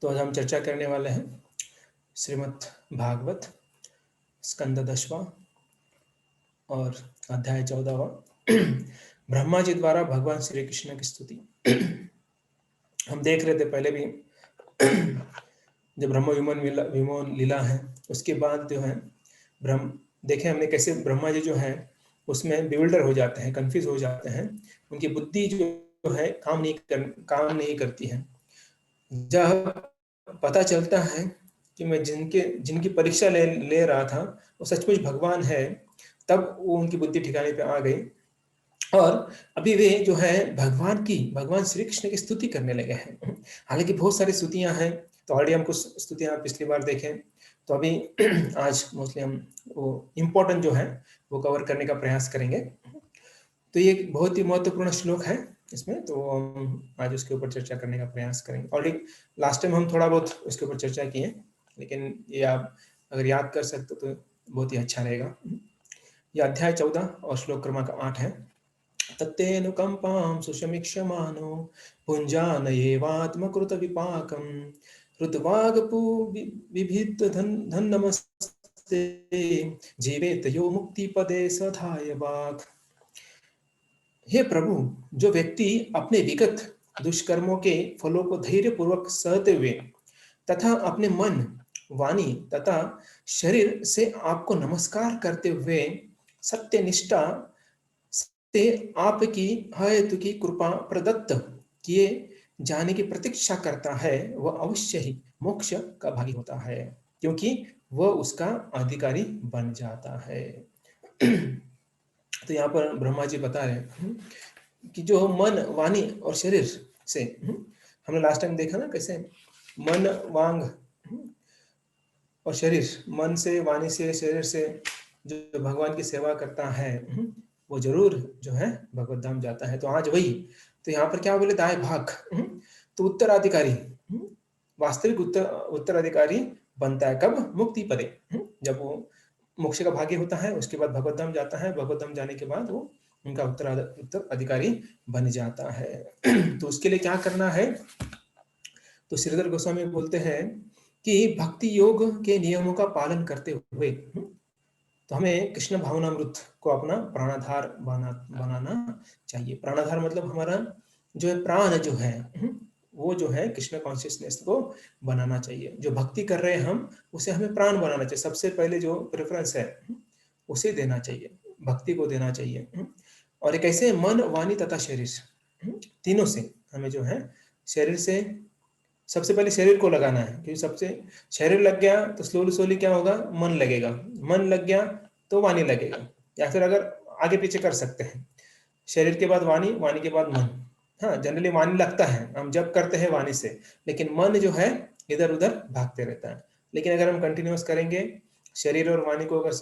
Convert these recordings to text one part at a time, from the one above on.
तो आज हम चर्चा करने वाले हैं श्रीमद् भागवत स्कंद 10वां और अध्याय 14वां ब्रह्मा जी द्वारा भगवान श्री कृष्ण की स्तुति। हम देख रहे थे पहले भी जब ब्रह्म विमोन लीला है उसके बाद जो है ब्रह्म देखे हमने कैसे ब्रह्मा जी जो है उसमें बिविल्डर हो जाते हैं, कंफ्यूज हो जाते हैं, उनकी बुद्धि जो है काम नहीं करती है। जब पता चलता है कि मैं जिनकी परीक्षा ले रहा था वो सचमुच भगवान है, तब वो उनकी बुद्धि ठिकाने पे आ गई और अभी वे जो है भगवान श्री कृष्ण की स्तुति करने लगे हैं। हालांकि बहुत सारी स्तुतियां हैं, तो ऑलरेडी हम कुछ स्तुतियां पिछली बार देखें, तो अभी आज मोस्टली हम वो इम्पोर्टेंट जो है वो कवर करने का प्रयास करेंगे। तो ये एक बहुत ही महत्वपूर्ण श्लोक है इसमें, तो हम आज उसके ऊपर चर्चा करने का प्रयास करेंगे। ऑलरेडी लास्ट टाइम हम थोड़ा बहुत उसके ऊपर चर्चा किए, लेकिन ये आप अगर याद कर सकते तो बहुत ही अच्छा रहेगा। यह अध्याय 14 और श्लोक क्रमांक 8 है। तत्तेऽनुकम्पां सुषमीक्ष्यमानो भुञ्जानयेवात्मकृत विपाकं हृद्वागपु बिभिद्ध धन्नमस्ते जीवेत यो मुक्तिपदे सधाय वाक्। हे प्रभु, जो व्यक्ति अपने विगत दुष्कर्मों के फलों को धैर्य पूर्वक सहते हुए तथा अपने मन, वाणी तथा शरीर से आपको नमस्कार करते हुए सत्यनिष्ठा से आपकी हेतु की कृपा प्रदत्त किए जाने की प्रतीक्षा करता है, वह अवश्य ही मोक्ष का भागी होता है, क्योंकि वह उसका अधिकारी बन जाता है। तो यहाँ पर ब्रह्मा जी बता रहे हैं कि जो मन, वाणी और शरीर से, हमने लास्ट टाइम देखा ना कैसे मन, वांग और शरीर, मन से, वाणी से, शरीर से जो भगवान की सेवा करता है वो जरूर जो है भगवत धाम जाता है। तो आज वही, तो यहाँ पर क्या बोले, दाएं भाग, तो उत्तराधिकारी, वास्तविक उत्तराधिकारी बनता है कब? मुक्ति पदे, जब वो मोक्ष का भागी होता है, उसके बाद भगवत धाम जाता है, भगवत धाम जाने के बाद वो उनका उत्तराधिकारी बन जाता है। तो उसके लिए क्या करना है? तो श्रीधर गोस्वामी बोलते हैं कि भक्ति योग के नियमों का पालन करते हुए तो हमें कृष्ण भावनामृत को अपना प्राणाधार बनाना चाहिए। प्राणाधार मतलब हमारा जो है प्राण जो है वो जो है कृष्ण कॉन्शियसनेस को बनाना चाहिए। जो भक्ति कर रहे हैं हम, उसे हमें प्राण बनाना चाहिए। सबसे पहले जो प्रेफरेंस है उसे देना चाहिए, भक्ति को देना चाहिए। और एक ऐसे मन, वाणी तथा शरीर, तीनों से हमें जो है शरीर से सबसे पहले शरीर को लगाना है, क्योंकि सबसे शरीर लग गया तो स्लोली क्या होगा? मन लगेगा, मन लग गया तो वाणी लगेगा, या फिर अगर आगे पीछे कर सकते हैं, शरीर के बाद वाणी, वाणी के बाद मन। हाँ, जनरली वाणी लगता है, हम जब करते हैं वाणी से, लेकिन मन जो है इधर उधर भागते रहता है। लेकिन अगर हम कंटिन्यूअस करेंगे, शरीर और वाणी को अगर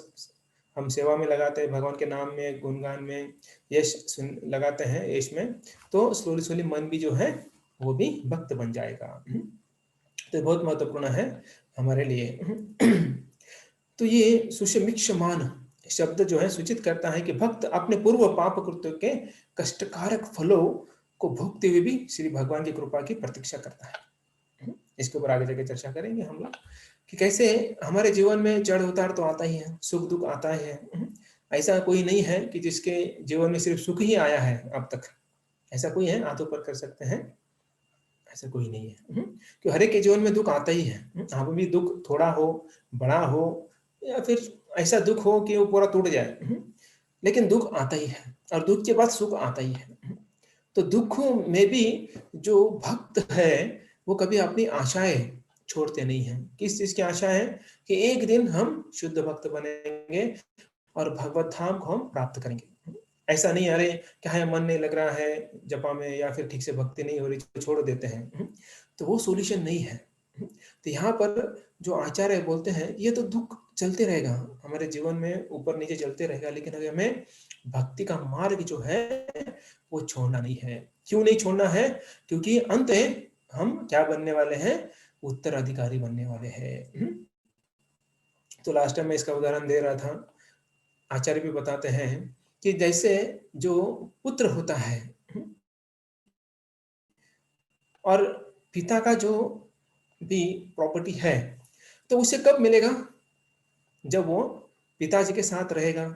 हम सेवा में लगाते हैं, भगवान के नाम में, गुणगान में, यश लगाते हैं यश में, तो स्लोली मन भी जो है वो भी भक्त बन जाएगा। तो बहुत महत्वपूर्ण है हमारे लिए। तो ये सुषमीक्षमान शब्द जो है सूचित करता है कि भक्त अपने पूर्व पाप कृत्यों के कष्टकारक फलों को भोगते हुए भी श्री भगवान की कृपा की प्रतीक्षा करता है। इसके ऊपर आगे जाके चर्चा करेंगे हम लोग कि कैसे हमारे जीवन में चढ़ उतार तो आता ही है, सुख दुख आता है। ऐसा कोई नहीं है कि जिसके जीवन में सिर्फ सुख ही आया है अब तक। ऐसा कोई है? हाथों पर कर सकते हैं? ऐसा कोई नहीं है, कि हर एक के जीवन में दुख आता ही है। हाँ, भी दुख थोड़ा हो, बड़ा हो, या फिर ऐसा दुख हो कि वो पूरा टूट जाए, लेकिन दुख आता ही है, और दुख के बाद सुख आता ही है। तो दुखों में भी जो भक्त है वो कभी अपनी आशाएं छोड़ते नहीं है। किस चीज की आशा है? कि एक दिन हम शुद्ध भक्त बनेंगे और भगवत धाम को हम प्राप्त करेंगे। ऐसा नहीं अरे क्या है, मन नहीं लग रहा है जपा में, या फिर ठीक से भक्ति नहीं हो रही, छोड़ देते हैं, तो वो सॉल्यूशन नहीं है। तो यहाँ पर जो आचार्य बोलते हैं ये तो दुख चलते रहेगा हमारे जीवन में, ऊपर नीचे चलते रहेगा, लेकिन अगर हमें भक्ति का मार्ग जो है वो छोड़ना नहीं है। क्यों नहीं छोड़ना है? क्योंकि अंत में हम क्या बनने वाले हैं? उत्तराधिकारी बनने वाले हैं। तो लास्ट टाइम मैं इसका उदाहरण दे रहा था, आचार्य भी बताते हैं कि जैसे जो पुत्र होता है और पिता का जो भी प्रॉपर्टी है, तो उसे कब मिलेगा? जब वो पिताजी के साथ रहेगा,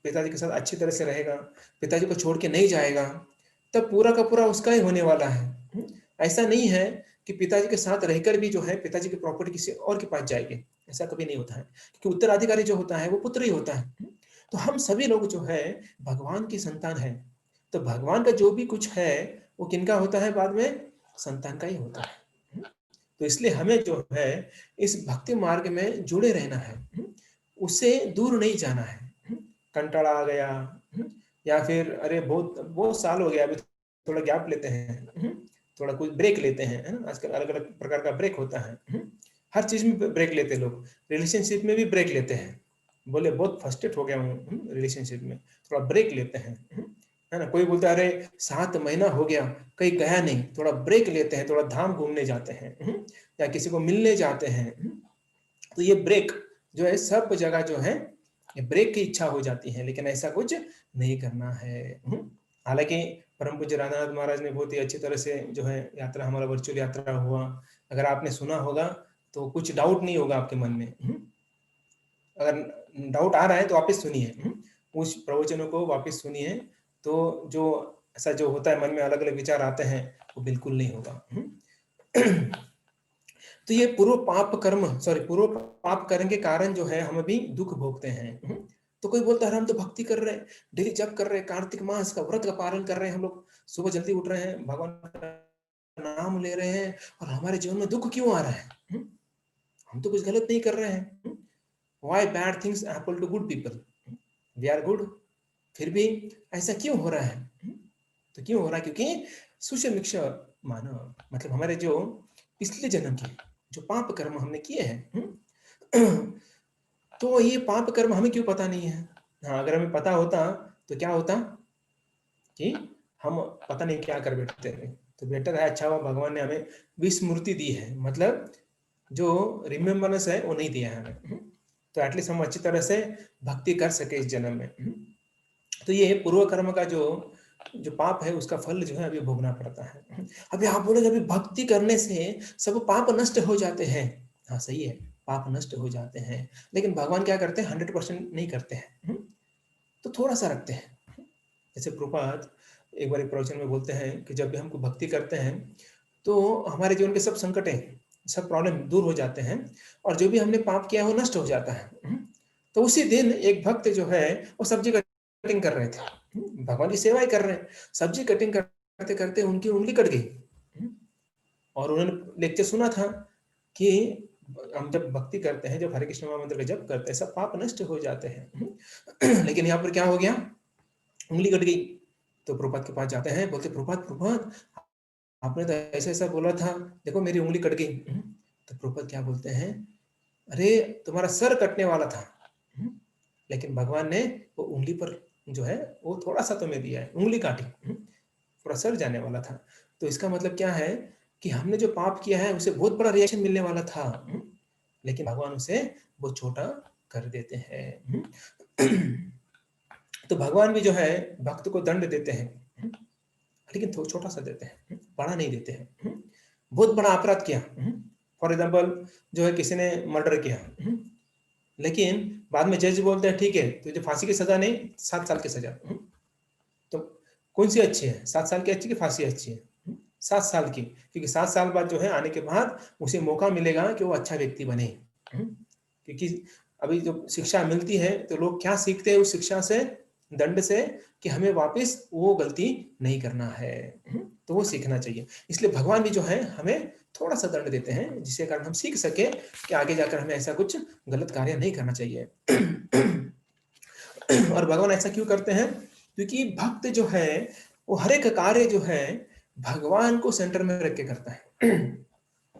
पिताजी के साथ अच्छी तरह से रहेगा, पिताजी को छोड़ के नहीं जाएगा, तब पूरा का पूरा उसका ही होने वाला है। ऐसा नहीं है कि पिताजी के साथ रहकर भी जो है पिताजी की प्रॉपर्टी किसी और के पास जाएगी, ऐसा कभी नहीं होता है, क्योंकि उत्तराधिकारी जो होता है वो पुत्र ही होता है। तो हम सभी लोग जो है भगवान की संतान है, तो भगवान का जो भी कुछ है वो किनका होता है? बाद में संतान का ही होता है। तो इसलिए हमें जो है इस भक्ति मार्ग में जुड़े रहना है, उससे दूर नहीं जाना है। कंटाला आ गया, या फिर अरे बहुत बहुत साल हो गया, अभी थोड़ा गैप लेते हैं, थोड़ा कुछ ब्रेक लेते हैं, है ना? आजकल अलग अलग प्रकार का ब्रेक होता है, हर चीज में ब्रेक लेते हैं लोग, रिलेशनशिप में भी ब्रेक लेते हैं। बोले बहुत फ्रस्ट्रेट हो गया हूँ रिलेशनशिप में, थोड़ा ब्रेक लेते हैं, है ना? कोई बोलता है अरे 7 महीना हो गया कहीं गया नहीं, थोड़ा ब्रेक लेते हैं, थोड़ा धाम घूमने जाते हैं, या किसी को मिलने जाते हैं। तो ये ब्रेक जो है सब जगह जो है ये ब्रेक की इच्छा हो जाती है, लेकिन ऐसा कुछ नहीं करना है। हालांकि परम पूज्य राधानाथ महाराज ने बहुत ही अच्छी तरह से जो है यात्रा, हमारा वर्चुअल यात्रा हुआ, अगर आपने सुना होगा तो कुछ डाउट नहीं होगा आपके मन में। अगर डाउट आ रहा है तो वापस सुनिए, उस प्रवचनों को वापस सुनिए, तो जो ऐसा जो होता है मन में अलग अलग विचार आते हैं वो बिल्कुल नहीं होगा। तो ये पूर्व पाप कर्म के कारण जो है हम अभी दुख भोगते हैं। तो कोई बोलता है हम तो भक्ति कर रहे हैं, डेली जप कर रहे हैं, कार्तिक मास का व्रत का पालन कर रहे हैं, हम लोग सुबह जल्दी उठ रहे हैं, भगवान का नाम ले रहे हैं, और हमारे जीवन में दुख क्यों आ रहा है? हम तो कुछ गलत नहीं कर रहे हैं। Why bad things happen to good people? We are good, फिर भी ऐसा क्यों हो रहा है? तो क्यों हो रहा है? क्योंकि सुषमिक्ष मानव, मतलब हमारे जो पिछले जन्म के जो पाप कर्म हमने किए हैं, तो ये पाप कर्म हमें क्यों पता नहीं है? हाँ, अगर हमें पता होता तो क्या होता कि हम पता नहीं क्या कर बैठते हैं। तो बेटर है, अच्छा हुआ भगवान ने हमें विस्मृति दी है, मतलब जो रिमेम्बरेंस है वो नहीं दिया है हमें, तो एटलीस्ट हम अच्छी तरह से भक्ति कर सके इस जन्म में। तो ये पूर्व कर्म का जो जो पाप है उसका फल जो है अभी भोगना पड़ता है। अभी आप बोलोगे अभी भक्ति करने से सब पाप नष्ट हो जाते हैं। हाँ सही है, पाप नष्ट हो जाते हैं, लेकिन भगवान क्या करते हैं? 100% नहीं करते हैं, तो थोड़ा सा रखते हैं। जैसे प्रभुपाद एक बार एक प्रवचन में बोलते हैं कि जब भी हमको भक्ति करते हैं तो हमारे जीवन के सब संकटें, सब प्रॉब्लम दूर हो जाते हैं, और जो भी हमने पाप किया है वो नष्ट हो जाता है। तो उसी दिन एक भक्त जो है वो सब्जी कटिंग कर रहे थे, भगवान की सेवा ही कर रहे हैं, सब्जी कटिंग करते करते उनकी उंगली कट गई, और उन्होंने लेक्चर सुना था कि हम जब भक्ति करते हैं, जब हरे कृष्ण महामंत्र का जप करते हैं, सब पाप नष्ट हो जाते हैं। लेकिन यहाँ पर क्या हो गया? उंगली कट गई। तो प्रभुपाद के पास जाते हैं, बोलते प्रभुपाद आपने तो ऐसा ऐसा बोला था, देखो मेरी उंगली कट गई। तो प्रभुपाद क्या बोलते हैं? अरे तुम्हारा सर कटने वाला था, लेकिन भगवान ने वो उंगली पर जो है वो थोड़ा सा तुम्हें दिया है, उंगली काटी, पूरा सर जाने वाला था। तो इसका मतलब क्या है कि हमने जो पाप किया है उसे बहुत बड़ा रिएक्शन मिलने वाला था, लेकिन भगवान उसे बहुत छोटा कर देते हैं। तो भगवान भी जो है भक्त को दंड देते हैं, लेकिन छोटा सा देते हैं, बड़ा नहीं देते हैं। बहुत बड़ा अपराध किया, फॉर एग्जाम्पल जो है किसी ने मर्डर किया, लेकिन बाद में जज बोलते हैं ठीक है तुझे फांसी की सजा नहीं, 7 साल की सजा। तो कौन सी अच्छी है? 7 साल की अच्छी कि फांसी अच्छी है? 7 साल की, क्योंकि 7 साल बाद जो है आने के बाद उसे मौका मिलेगा कि वो अच्छा व्यक्ति बने। क्योंकि अभी जो शिक्षा मिलती है तो लोग क्या सीखते हैं उस शिक्षा से, दंड से, कि हमें वापस वो गलती नहीं करना है, तो वो सीखना चाहिए। इसलिए भगवान भी जो है हमें थोड़ा सा दंड देते हैं, जिसके कारण हम सीख सके कि आगे जाकर हमें ऐसा कुछ गलत कार्य नहीं करना चाहिए। और भगवान ऐसा क्यों करते हैं? क्योंकि भक्त जो है वो हर एक कार्य जो है भगवान को सेंटर में रख के करता है।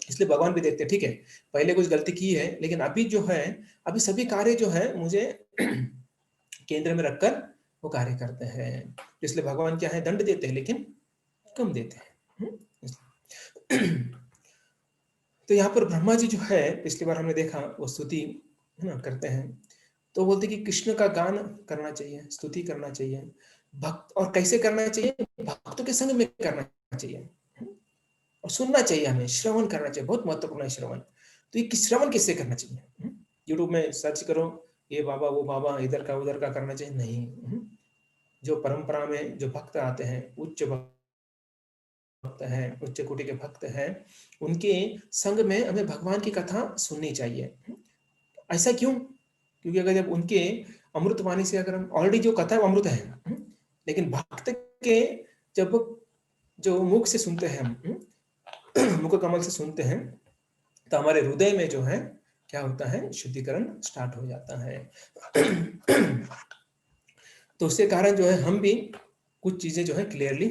इसलिए भगवान भी देखते हैं ठीक है पहले कुछ गलती की है, लेकिन अभी जो है अभी सभी कार्य जो है मुझे केंद्र में रखकर वो कार्य करते हैं। इसलिए भगवान क्या है? दंड देते हैं, लेकिन कम देते हैं। तो यहाँ पर ब्रह्मा जी जो है पिछली बार हमने देखा वो स्तुति है ना करते हैं, तो बोलते कि कृष्ण का गान करना चाहिए, स्तुति करना चाहिए भक्त, और कैसे करना चाहिए? भक्तों के संग में करना चाहिए। और सुनना चाहिए, हमें श्रवण करना चाहिए, बहुत महत्वपूर्ण है श्रवण। तो ये श्रवण किससे करना चाहिए? यूट्यूब में सर्च करो, ये बाबा वो बाबा, इधर का उधर का करना चाहिए नहीं। जो परंपरा में जो भक्त आते हैं, उच्च भक्त हैं, उच्च कोटि के भक्त हैं, उनके संग में हमें भगवान की कथा सुननी चाहिए। ऐसा क्यों? क्योंकि अगर जब उनके अमृत वाणी से अगर हम ऑलरेडी जो कथा है वो अमृत है, लेकिन भक्त के जब जो मुख से सुनते हैं हम, मुख कमल से सुनते हैं, तो हमारे हृदय में जो है क्या होता है, शुद्धिकरण स्टार्ट हो जाता है। तो उसके कारण जो है हम भी कुछ चीजें जो है क्लियरली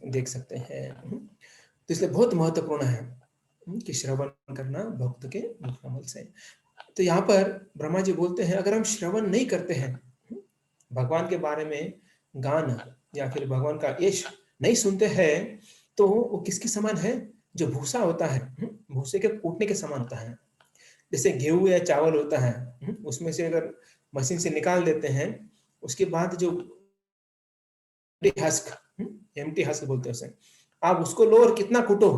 देख सकते हैं। तो इसलिए बहुत महत्वपूर्ण है कि श्रवण करना भक्त के मुख कमल से। तो यहाँ पर ब्रह्मा जी बोलते हैं, अगर हम श्रवण नहीं करते हैं, भगवान के बारे में गान या फिर भगवान का यश नहीं सुनते हैं, तो वो किसके समान है? जो भूसा होता है, भूसे के कूटने के समान होता है। जैसे गेहूं या चावल होता है, उसमें से अगर मशीन से निकाल देते हैं, उसके बाद जो हस्क, एम्प्टी हस्क बोलते हैं उसे, आप उसको लो और कितना कूटो,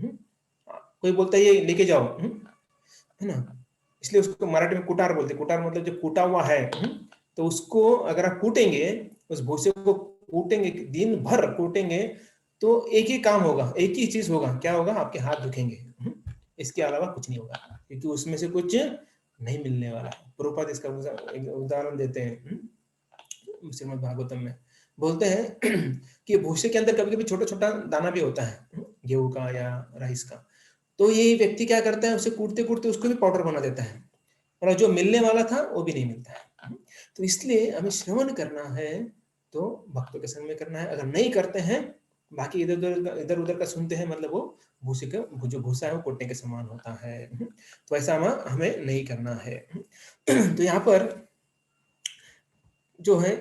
कोई बोलता है ये लेके जाओ, है ना, इसलिए उसको मराठी में कुटार बोलते हैं। कुटार मतलब जो कूटा हुआ है, तो उसको अगर आप कूटेंगे, उस भूसे को कूटेंगे, दिन भर कूटेंगे, तो एक ही काम होगा, एक ही चीज होगा, क्या होगा? आपके हाथ दुखेंगे, इसके अलावा कुछ नहीं होगा, क्योंकि उसमें से कुछ नहीं मिलने वाला है। प्रभुपाद इसका एक उदाहरण देते हैं श्रीमद् भागवतम में, बोलते हैं कि भूसे के अंदर कभी कभी छोटा छोटा दाना भी होता है, गेहूं का या राइस का। तो ये व्यक्ति क्या करता है, उसे कूटते कूटते उसको भी पाउडर बना देता है, और जो मिलने वाला था वो भी नहीं मिलता है। तो इसलिए हमें श्रवण करना है तो भक्तों के संग में करना है। अगर नहीं करते हैं, बाकी इधर उधर का सुनते हैं, मतलब वो भूसे का जो भूसा है वो कोटने के समान होता है। तो ऐसा हमें नहीं करना है। तो यहाँ पर जो है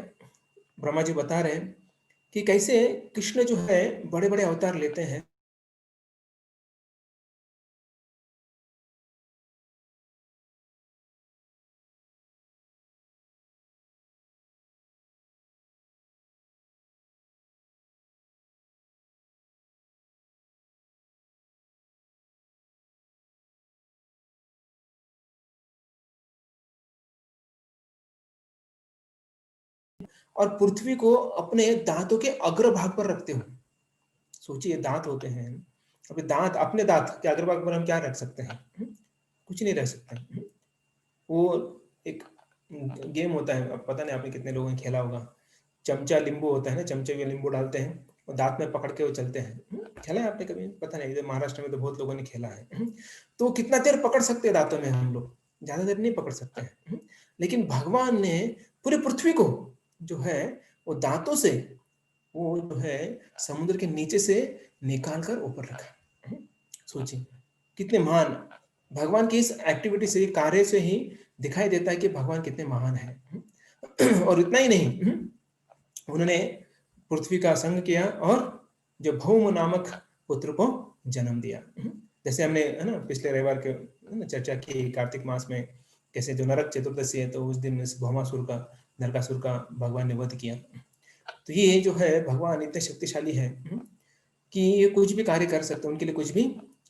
ब्रह्मा जी बता रहे हैं कि कैसे कृष्ण जो है बड़े बड़े अवतार लेते हैं, और पृथ्वी को अपने दांतों के अग्रभाग पर रखते हो। सोचिए, दांत होते हैं, अभी दांत, अपने दांत के अग्रभाग पर हम क्या रख सकते हैं? कुछ नहीं रख सकते। वो एक गेम होता है, अब पता नहीं आपने कितने लोगों ने खेला होगा, चमचा नींबू होता है ना, चमचे में नींबू डालते हैं और दांत में पकड़ के वो चलते हैं। खेला है आपने कभी? पता नहीं, इधर महाराष्ट्र में तो बहुत लोगों ने खेला है। तो कितना देर पकड़ सकते हैं दांतों में हम लोग? ज्यादा देर नहीं पकड़ सकते हैं। लेकिन भगवान ने पूरी पृथ्वी को जो है वो दांतों से, वो जो है समुद्र के नीचे से निकाल कर ऊपर रखा। सोचिए कितने महान भगवान की इस एक्टिविटी से, कार्य से ही दिखाई देता है कि भगवान कितने महान है। और इतना ही नहीं, उन्होंने पृथ्वी का संग किया और जो भौम नामक पुत्र को जन्म दिया। जैसे हमने, है ना, पिछले रविवार के चर्चा की, कार्तिक मास में कैसे जो नरक चतुर्दशी है, तो उस दिन भौमासुर का, नरकासुर का भगवान ने वध किया। तो ये जो है भगवान इतने शक्तिशाली है कि ये कुछ भी कार्य कर सकते हैं, उनके लिए कुछ भी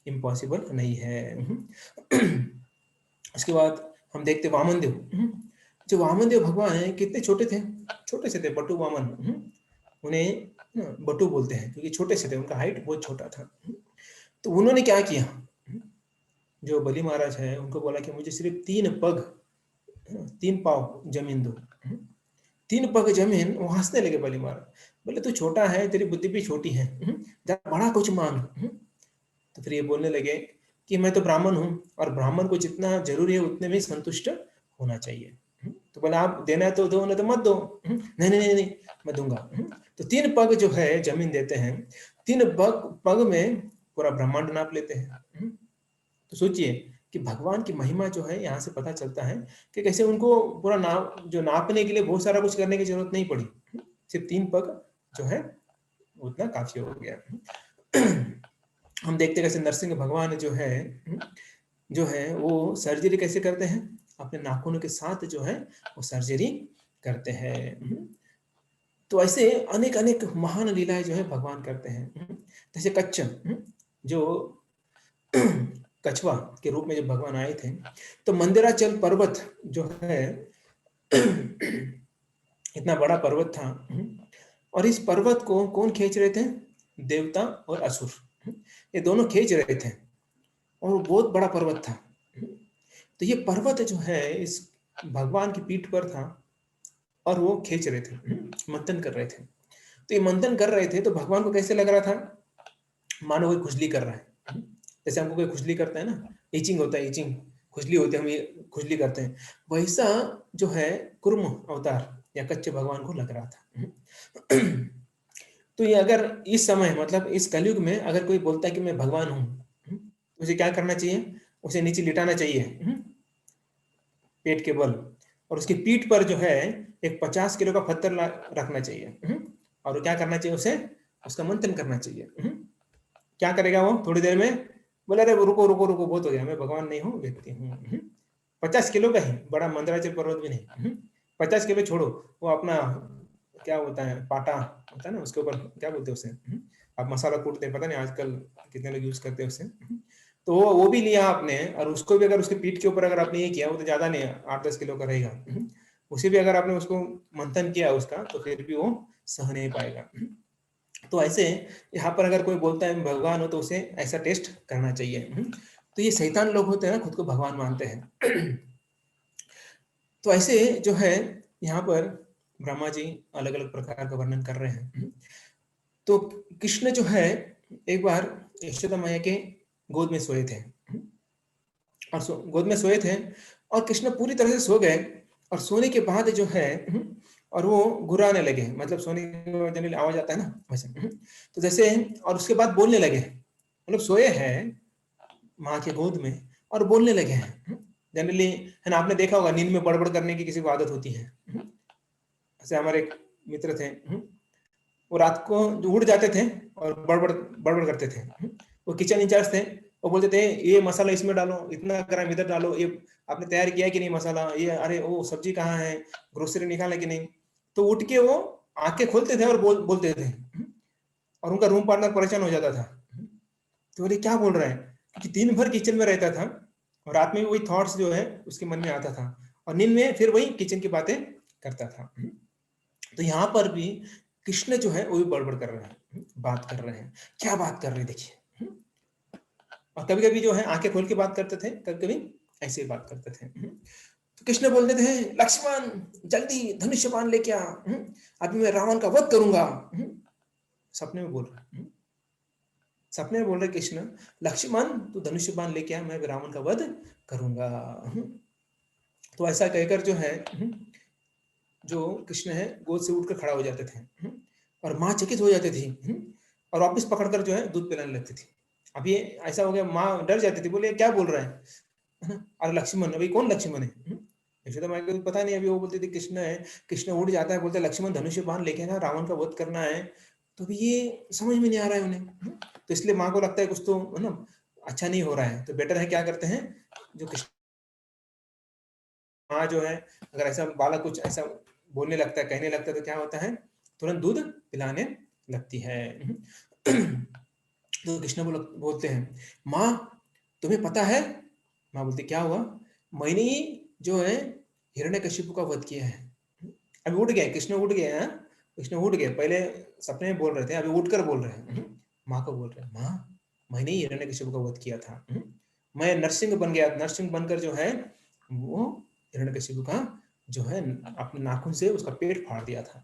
इम्पॉसिबल नहीं है। उसके बाद हम देखते वामन देव। जो वामन देव भगवान है, कितने छोटे थे, छोटे से थे, बटू वामन। उन्हें बटू बोलते हैं क्योंकि छोटे से थे, उनका हाइट बहुत छोटा था। तो उन्होंने क्या किया, जो बलि महाराज है उनको बोला कि मुझे सिर्फ 3 पग, 3 पाव जमीन दो। 3 पग जमीन। वो हंसने लगे बलि महाराज, बोले तू छोटा है, तेरी बुद्धि भी छोटी है, जरा बड़ा कुछ मांग। तो फिर ये बोलने लगे कि मैं तो ब्राह्मण हूँ, और ब्राह्मण को जितना जरूरी है उतने में संतुष्ट होना चाहिए। तो बोला आप देना है तो दो, नहीं तो मत दो। नहीं नहीं नहीं नहीं, मैं दूंगा। तो 3 पग जो है जमीन देते हैं। 3 पग पग में पूरा ब्रह्मांड नाप लेते हैं। तो सोचिए कि भगवान की महिमा जो है यहाँ से पता चलता है कि कैसे उनको पूरा नाप, जो नापने के लिए बहुत सारा कुछ करने की जरूरत नहीं पड़ी, सिर्फ 3 पग जो है उतना काफी हो गया। हम देखते कैसे नरसिंह भगवान जो है वो सर्जरी कैसे करते हैं, अपने नाखूनों के साथ जो है वो सर्जरी करते हैं। तो ऐसे अनेक अनेक महान लीलाएं जो है भगवान करते हैं। जैसे कच्छ, जो कछुआ के रूप में जब भगवान आए थे, तो मंदिराचल पर्वत जो है इतना बड़ा पर्वत था। और इस पर्वत को कौन खींच रहे थे? देवता और असुर। ये दोनों खींच रहे थे और वो बहुत बड़ा पर्वत था। तो ये पर्वत जो है इस भगवान की पीठ पर था और वो खींच रहे थे, मंथन कर रहे थे। तो ये मंथन कर रहे थे तो भगवान को कैसे लग रहा था? मानो कोई खुजली कर रहा है। जैसे हमको कोई खुजली करता है ना, इचिंग होता है, इचिंग, खुजली होती है, हम ये खुजली करते हैं। वैसा जो है कुर्म अवतार या कच्चे भगवान को लग रहा था। तो ये अगर इस समय मतलब इस कलयुग में अगर कोई बोलता है कि मैं भगवान हूँ, उसे क्या करना चाहिए? उसे नीचे लिटाना चाहिए, पेट के बल, और उसकी पीठ पर जो है एक 50 किलो का पत्थर रखना चाहिए। और वो क्या करना चाहिए? उसे उसका मंथन करना चाहिए। क्या करेगा वो थोड़ी देर में? बोला अरे रुको रुको रुको, बहुत हो गया, मैं भगवान नहीं हूँ, व्यक्ति हूँ। 50 किलो का ही बड़ा मंदराचल पर्वत भी नहीं। 50 किलो छोड़ो, वो अपना क्या होता है, पाटा होता है ना, उसके ऊपर क्या बोलते हैं उसे, आप मसाला कूटते हैं, पता नहीं आजकल कितने लोग यूज करते हैं उसे। तो वो भी लिया आपने, और उसको भी अगर उसके पीठ के ऊपर अगर आपने ये किया, वो तो ज्यादा नहीं है, 8-10 किलो का रहेगा। उसे भी अगर आपने उसको मंथन किया उसका, तो फिर भी वो सह नहीं पाएगा। तो ऐसे यहाँ पर अगर कोई बोलता है मैं भगवान हो, तो उसे ऐसा टेस्ट करना चाहिए। तो ये शैतान लोग होते हैं ना, खुद को भगवान मानते हैं। तो ऐसे जो है यहाँ पर ब्रह्मा जी अलग अलग प्रकार का वर्णन कर रहे हैं। तो कृष्ण जो है एक बार यशोदा मैया के गोद में सोए थे, और गोद में सोए थे, और कृष्ण पूरी तरह से सो गए। और सोने के बाद जो है और वो गुर्राने लगे, मतलब सोने के बाद जनरली आवाज आता है ना वैसे। तो जैसे, और उसके बाद बोलने लगे, मतलब सोए हैं माँ के गोद में और बोलने लगे हैं। जनरली है ना, आपने देखा होगा नींद में बड़बड़ करने की किसी को आदत होती है। ऐसे हमारे एक मित्र थे, वो रात को जो उड़ जाते थे और बड़बड़ बड़बड़ करते थे। वो किचन इंचार्ज थे, वो बोलते थे ये मसाला इसमें डालो, इतना ग्राम इधर डालो, ये आपने तैयार किया है कि नहीं मसाला, ये अरे वो सब्जी कहाँ है, ग्रोसरी निकाला कि नहीं। तो उठ के वो आंखें खोलते थे और बोलते थे, और उनका रूम पार्टनर परेशान हो जाता था। तो बोले क्या बोल रहा है, क्योंकि दिन भर किचन में रहता था और रात में भी वही थॉट्स जो है उसके मन में आता था, और नींद में फिर वही किचन की बातें करता था। तो यहाँ पर भी कृष्ण जो है वो भी बड़बड़ कर रहे हैं, बात कर रहे हैं। क्या बात कर रहे हैं देखिए। और कभी कभी जो है आंखें खोल के बात करते थे, कभी कभी ऐसे ही बात करते थे। तो कृष्ण बोलते थे लक्ष्मण जल्दी धनुष्य बाण लेके आ, अभी मैं रावण का वध करूंगा। सपने में बोल रहे, सपने में बोल रहे कृष्ण, लक्ष्मण तू धनुष्य बाण लेके आ, मैं रावण का वध करूंगा। तो ऐसा कहकर जो है जो कृष्ण है गोद से उठकर खड़ा हो जाते थे, और माँ चकित हो जाती थी, और वापिस पकड़कर जो है दूध पिलाने लगती थी। अब ये ऐसा हो गया, माँ डर जाती थी, बोले क्या बोल रहा है ना, अरे लक्ष्मण, अभी कौन लक्ष्मण है? यशोदा माँ को पता नहीं, अभी वो बोलती थी कृष्ण है। कृष्ण उठ जाता है, बोलते लक्ष्मण धनुष्य बाण लेके ना रावण का वध करना है। तो अभी ये समझ में नहीं आ रहा है उन्हें। तो इसलिए माँ को लगता है कुछ तो है ना अच्छा नहीं हो रहा है, तो बेटर है क्या करते हैं, जो कृष्ण माँ जो है अगर ऐसा बालक कुछ ऐसा बोलने लगता है, कहने लगता है, तो क्या होता है, तुरंत दूध पिलाने लगती है। तो कृष्ण बोलते हैं माँ तुम्हें पता है? माँ बोलती क्या हुआ? मैंने ही जो है हिरण्यकशिपु का वध किया है। अभी उठ गए कृष्ण, उठ गए हैं, कृष्ण उठ गए, पहले सपने में बोल रहे थे, अभी उठकर बोल रहे हैं। माँ को बोल रहे हैं माँ मैंने ही हिरण्यकशिपु का वध किया था। मैं नरसिंह बन गया, नरसिंह बनकर जो है वो हिरण्यकशिपु का जो है अपने नाखून से उसका पेट फाड़ दिया था।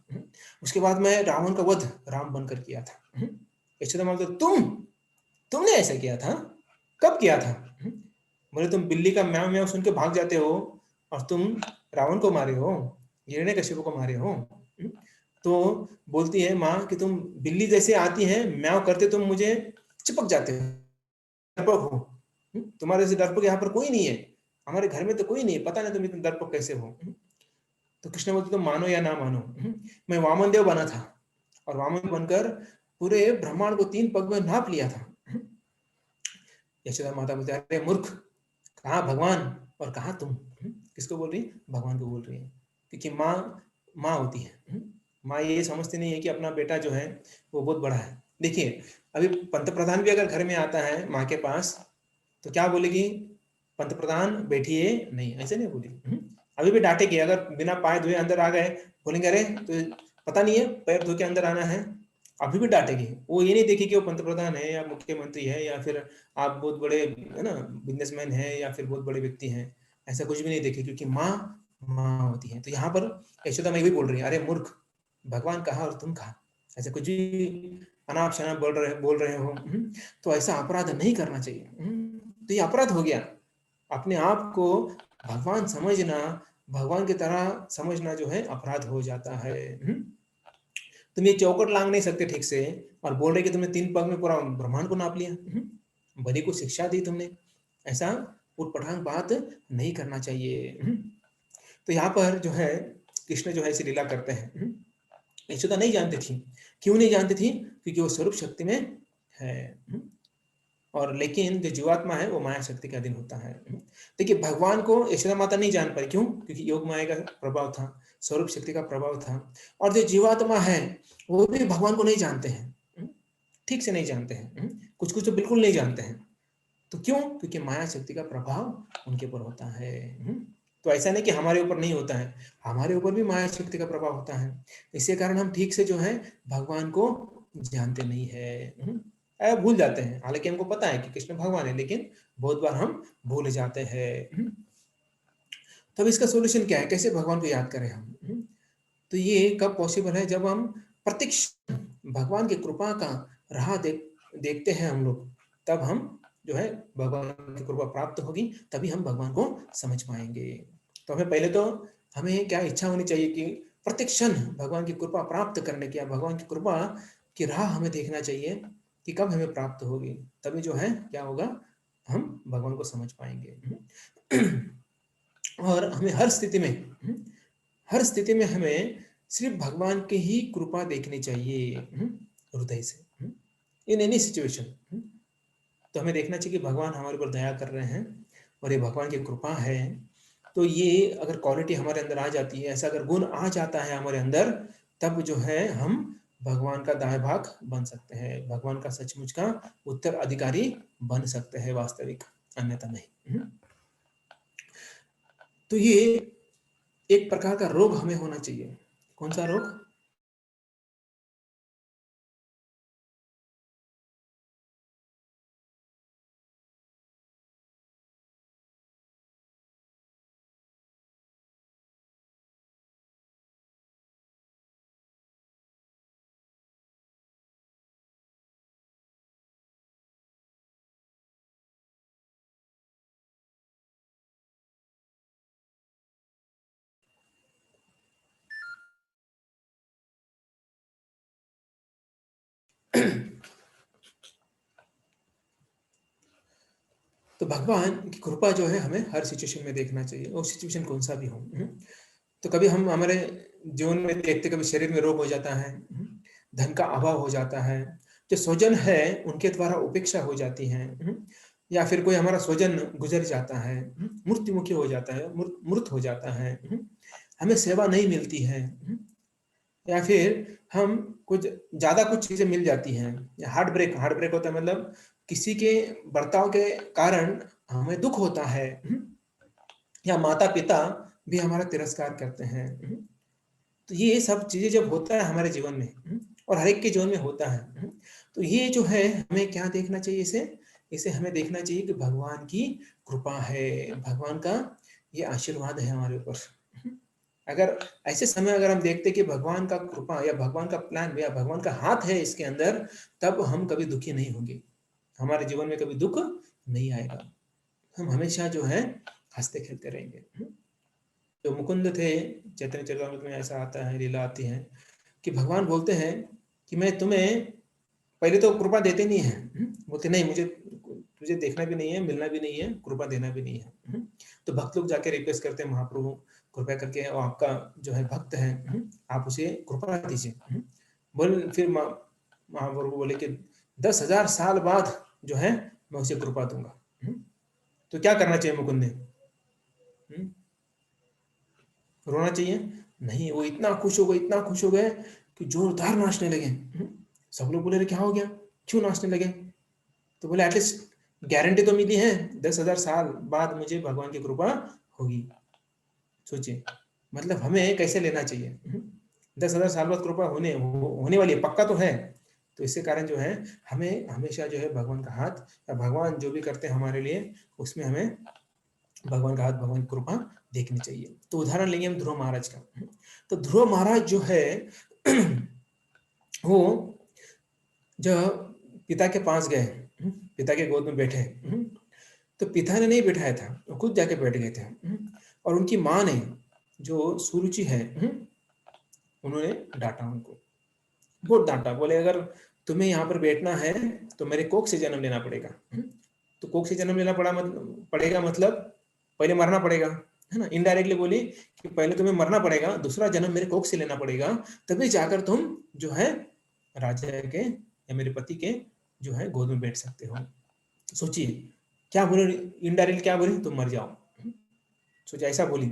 उसके बाद मैं रावण का वध राम बनकर किया था। यशोदा माँ बोलते तुमने ऐसा किया था? कब किया था? बोले तुम बिल्ली का म्याऊं म्याऊं सुन के भाग जाते हो और तुम रावण को मारे हो, हिरण्यकशिपु को मारे हो। तो बोलती है माँ कि तुम बिल्ली जैसे आती है म्याऊं करते, तुम मुझे चिपक जाते हो, डरपोक हो। तुम्हारे से डरपोक यहाँ पर कोई नहीं है, हमारे घर में तो कोई नहीं है, पता नहीं तुम इतने डरपोक कैसे हो। तो कृष्ण बोलते तुम मानो या ना मानो, मैं वामन देव बना था, और वामन बनकर पूरे ब्रह्मांड को 3 पग में नाप लिया था। यशोदा माता बोलते अरे मूर्ख, कहाँ भगवान और कहाँ तुम? किसको बोल रही? भगवान को बोल रही है, क्योंकि माँ माँ होती है। माँ ये समझती नहीं है कि अपना बेटा जो है वो बहुत बड़ा है, देखिए, अभी पंत प्रधान भी अगर घर में आता है माँ के पास, तो क्या बोलेगी? पंत प्रधान बैठिए नहीं, ऐसे नहीं बोलेगी। अभी भी डांटेगी, अगर बिना पाए धोए अंदर आ गए, बोलेंगे अरे तो पता नहीं है पैर धो के अंदर आना है, अभी भी डांटेगी। वो ये नहीं देखी कि वो पंत प्रधान है या मुख्यमंत्री है या फिर आप बहुत बड़े है ना बिजनेसमैन है या फिर बहुत बड़े व्यक्ति हैं, ऐसा कुछ भी नहीं देखे, क्योंकि माँ माँ होती है। तो यहाँ पर यशोदा माँ भी बोल रही है, अरे मूर्ख, भगवान कहाँ और तुम कहाँ, ऐसे कुछ भी अनाप शनाप बोल रहे हो। तो ऐसा अपराध नहीं करना चाहिए। तो ये अपराध हो गया। अपने आप को भगवान समझना, भगवान की तरह समझना जो है अपराध हो जाता है। तुम ये चौखट लांग नहीं सकते ठीक से और बोल रहे कि तुमने 3 पग में पूरा ब्रह्मांड को नाप लिया। बड़ी को शिक्षा दी तुमने, ऐसा उटपटांग बात नहीं करना चाहिए। तो यहाँ पर जो है कृष्ण जो है ऐसी लीला करते हैं। यशोदा नहीं जानती थी। क्यों नहीं जानती थी? क्योंकि वो स्वरूप शक्ति में है। और लेकिन जो जीवात्मा है वो माया शक्ति का अधीन होता है। देखिए, भगवान को यशोदा माता नहीं जान पाई। क्यों? क्योंकि योग माया का प्रभाव था, स्वरूप शक्ति का प्रभाव था। और जो जीवात्मा है वो भी भगवान को नहीं जानते हैं, ठीक से नहीं जानते हैं। कुछ कुछ तो बिल्कुल नहीं जानते हैं। तो क्यों? क्योंकि माया शक्ति का प्रभाव उनके ऊपर होता है। तो ऐसा नहीं कि हमारे ऊपर नहीं होता है, हमारे ऊपर भी माया शक्ति का प्रभाव होता है। इसी कारण हम ठीक से जो है भगवान को जानते नहीं है, भूल जाते हैं। हालांकि हमको पता है कि कृष्ण भगवान है, लेकिन बहुत बार हम भूल जाते हैं। तो अब इसका सोल्यूशन क्या है? कैसे भगवान को याद करें हम? तो ये कब पॉसिबल है? जब हम प्रत्यक्ष भगवान की कृपा का राह देखते हैं हम लोग, तब हम जो है भगवान की कृपा प्राप्त होगी, तभी हम भगवान को समझ पाएंगे। तो हमें पहले तो हमें क्या इच्छा होनी चाहिए कि प्रत्येक क्षण भगवान की कृपा प्राप्त करने की, या भगवान की कृपा की राह हमें देखना चाहिए कि कब हमें प्राप्त होगी। तभी जो है क्या होगा, हम भगवान को समझ पाएंगे। और हमें हर स्थिति में हमें सिर्फ भगवान की ही कृपा देखनी चाहिए, हृदय से, इन एनी सिचुएशन। तो हमें देखना चाहिए कि भगवान हमारे ऊपर दया कर रहे हैं और ये भगवान की कृपा है। तो ये अगर क्वालिटी हमारे अंदर आ जाती है, ऐसा अगर गुण आ जाता है हमारे अंदर, तब जो है हम भगवान का दाएं भाग बन सकते हैं, भगवान का सचमुच का उत्तराधिकारी बन सकते हैं वास्तविक, अन्यथा नहीं। तो ये एक प्रकार का रोग हमें होना चाहिए। कौन सा रोग? तो भगवान की कृपा जो है हमें हर सिचुएशन में देखना चाहिए, और सिचुएशन कौन सा भी हो। तो कभी हम हमारे जीवन में देखते, कभी शरीर में रोग हो जाता है, धन का अभाव हो जाता है, जो स्वजन है उनके द्वारा उपेक्षा हो जाती है, या फिर कोई हमारा स्वजन गुजर जाता है, मृत्युमुखी हो जाता है, मृत हो जाता है, हमें सेवा नहीं मिलती है, या फिर हम कुछ ज्यादा कुछ चीजें मिल जाती हैं, या हार्ट ब्रेक होता है, मतलब किसी के बर्ताव के कारण हमें दुख होता है, या माता पिता भी हमारा तिरस्कार करते हैं। तो ये सब चीजें जब होता है हमारे जीवन में, और हर एक के जीवन में होता है, तो ये जो है हमें क्या देखना चाहिए, इसे इसे हमें देखना चाहिए कि भगवान की कृपा है, भगवान का ये आशीर्वाद है हमारे ऊपर। अगर ऐसे समय अगर हम देखते कि भगवान का कृपा या भगवान का प्लान या भगवान का हाथ है इसके अंदर, तब हम कभी दुखी नहीं होंगे, हमारे जीवन में कभी दुख नहीं आएगा, हम हमेशा जो है हंसते खेलते रहेंगे। जो मुकुंद थे, चैतन्य चरितामृत में ऐसा आता है, लीला आती है कि भगवान बोलते हैं कि मैं तुम्हें पहले तो कृपा देते नहीं है, बोलते नहीं, मुझे तुझे देखना भी नहीं है, मिलना भी नहीं है, कृपा देना भी नहीं है। तो भक्त लोग जाके रिक्वेस्ट करते हैं, महाप्रभु कृपया करके वो आपका जो है भक्त है, आप उसे कृपा दीजिए। बोल फिर महाप्रभु बोले कि 10,000 साल बाद जो है मैं उसे कृपा दूंगा। तो क्या करना चाहिए मुकुंद ने? रोना चाहिए? नहीं, वो इतना खुश हो गए, इतना खुश हो गए कि जोरदार नाचने लगे। सब लोग बोले, क्या हो गया, क्यों नाचने लगे? तो बोले, एटलीस्ट गारंटी तो मिली है, 10,000 साल बाद मुझे भगवान की कृपा होगी। सोचिए, मतलब हमें कैसे लेना चाहिए। 10,000 साल बाद कृपा होने वाली है, पक्का तो है। तो इसके कारण जो है हमें हमेशा जो है भगवान का हाथ, या भगवान जो भी करते हैं हमारे लिए, उसमें हमें भगवान का हाथ, भगवान की कृपा देखनी चाहिए। तो उदाहरण लेंगे हम ध्रुव महाराज का। तो ध्रुव महाराज जो है वो जब पिता के पास गए, पिता के गोद में बैठे, तो पिता ने नहीं बिठाया था, वो खुद जाके बैठ गए थे। और उनकी माँ ने, जो सुरुचि है, उन्होंने डांटा उनको, बहुत डांटा। बोले, अगर तुम्हें यहाँ पर बैठना है तो मेरे कोख से जन्म लेना पड़ेगा। तो कोख से जन्म लेना पड़ेगा मतलब पहले मरना पड़ेगा, है ना। इनडायरेक्टली बोली कि पहले तुम्हें मरना पड़ेगा, दूसरा जन्म मेरे कोख से लेना पड़ेगा, तभी जाकर तुम जो है राजा के या मेरे पति के जो है गोद में बैठ सकते हो। सोचिए क्या बोले, इनडायरेक्टली क्या बोली, तुम मर जाओ। सोचिए ऐसा बोली।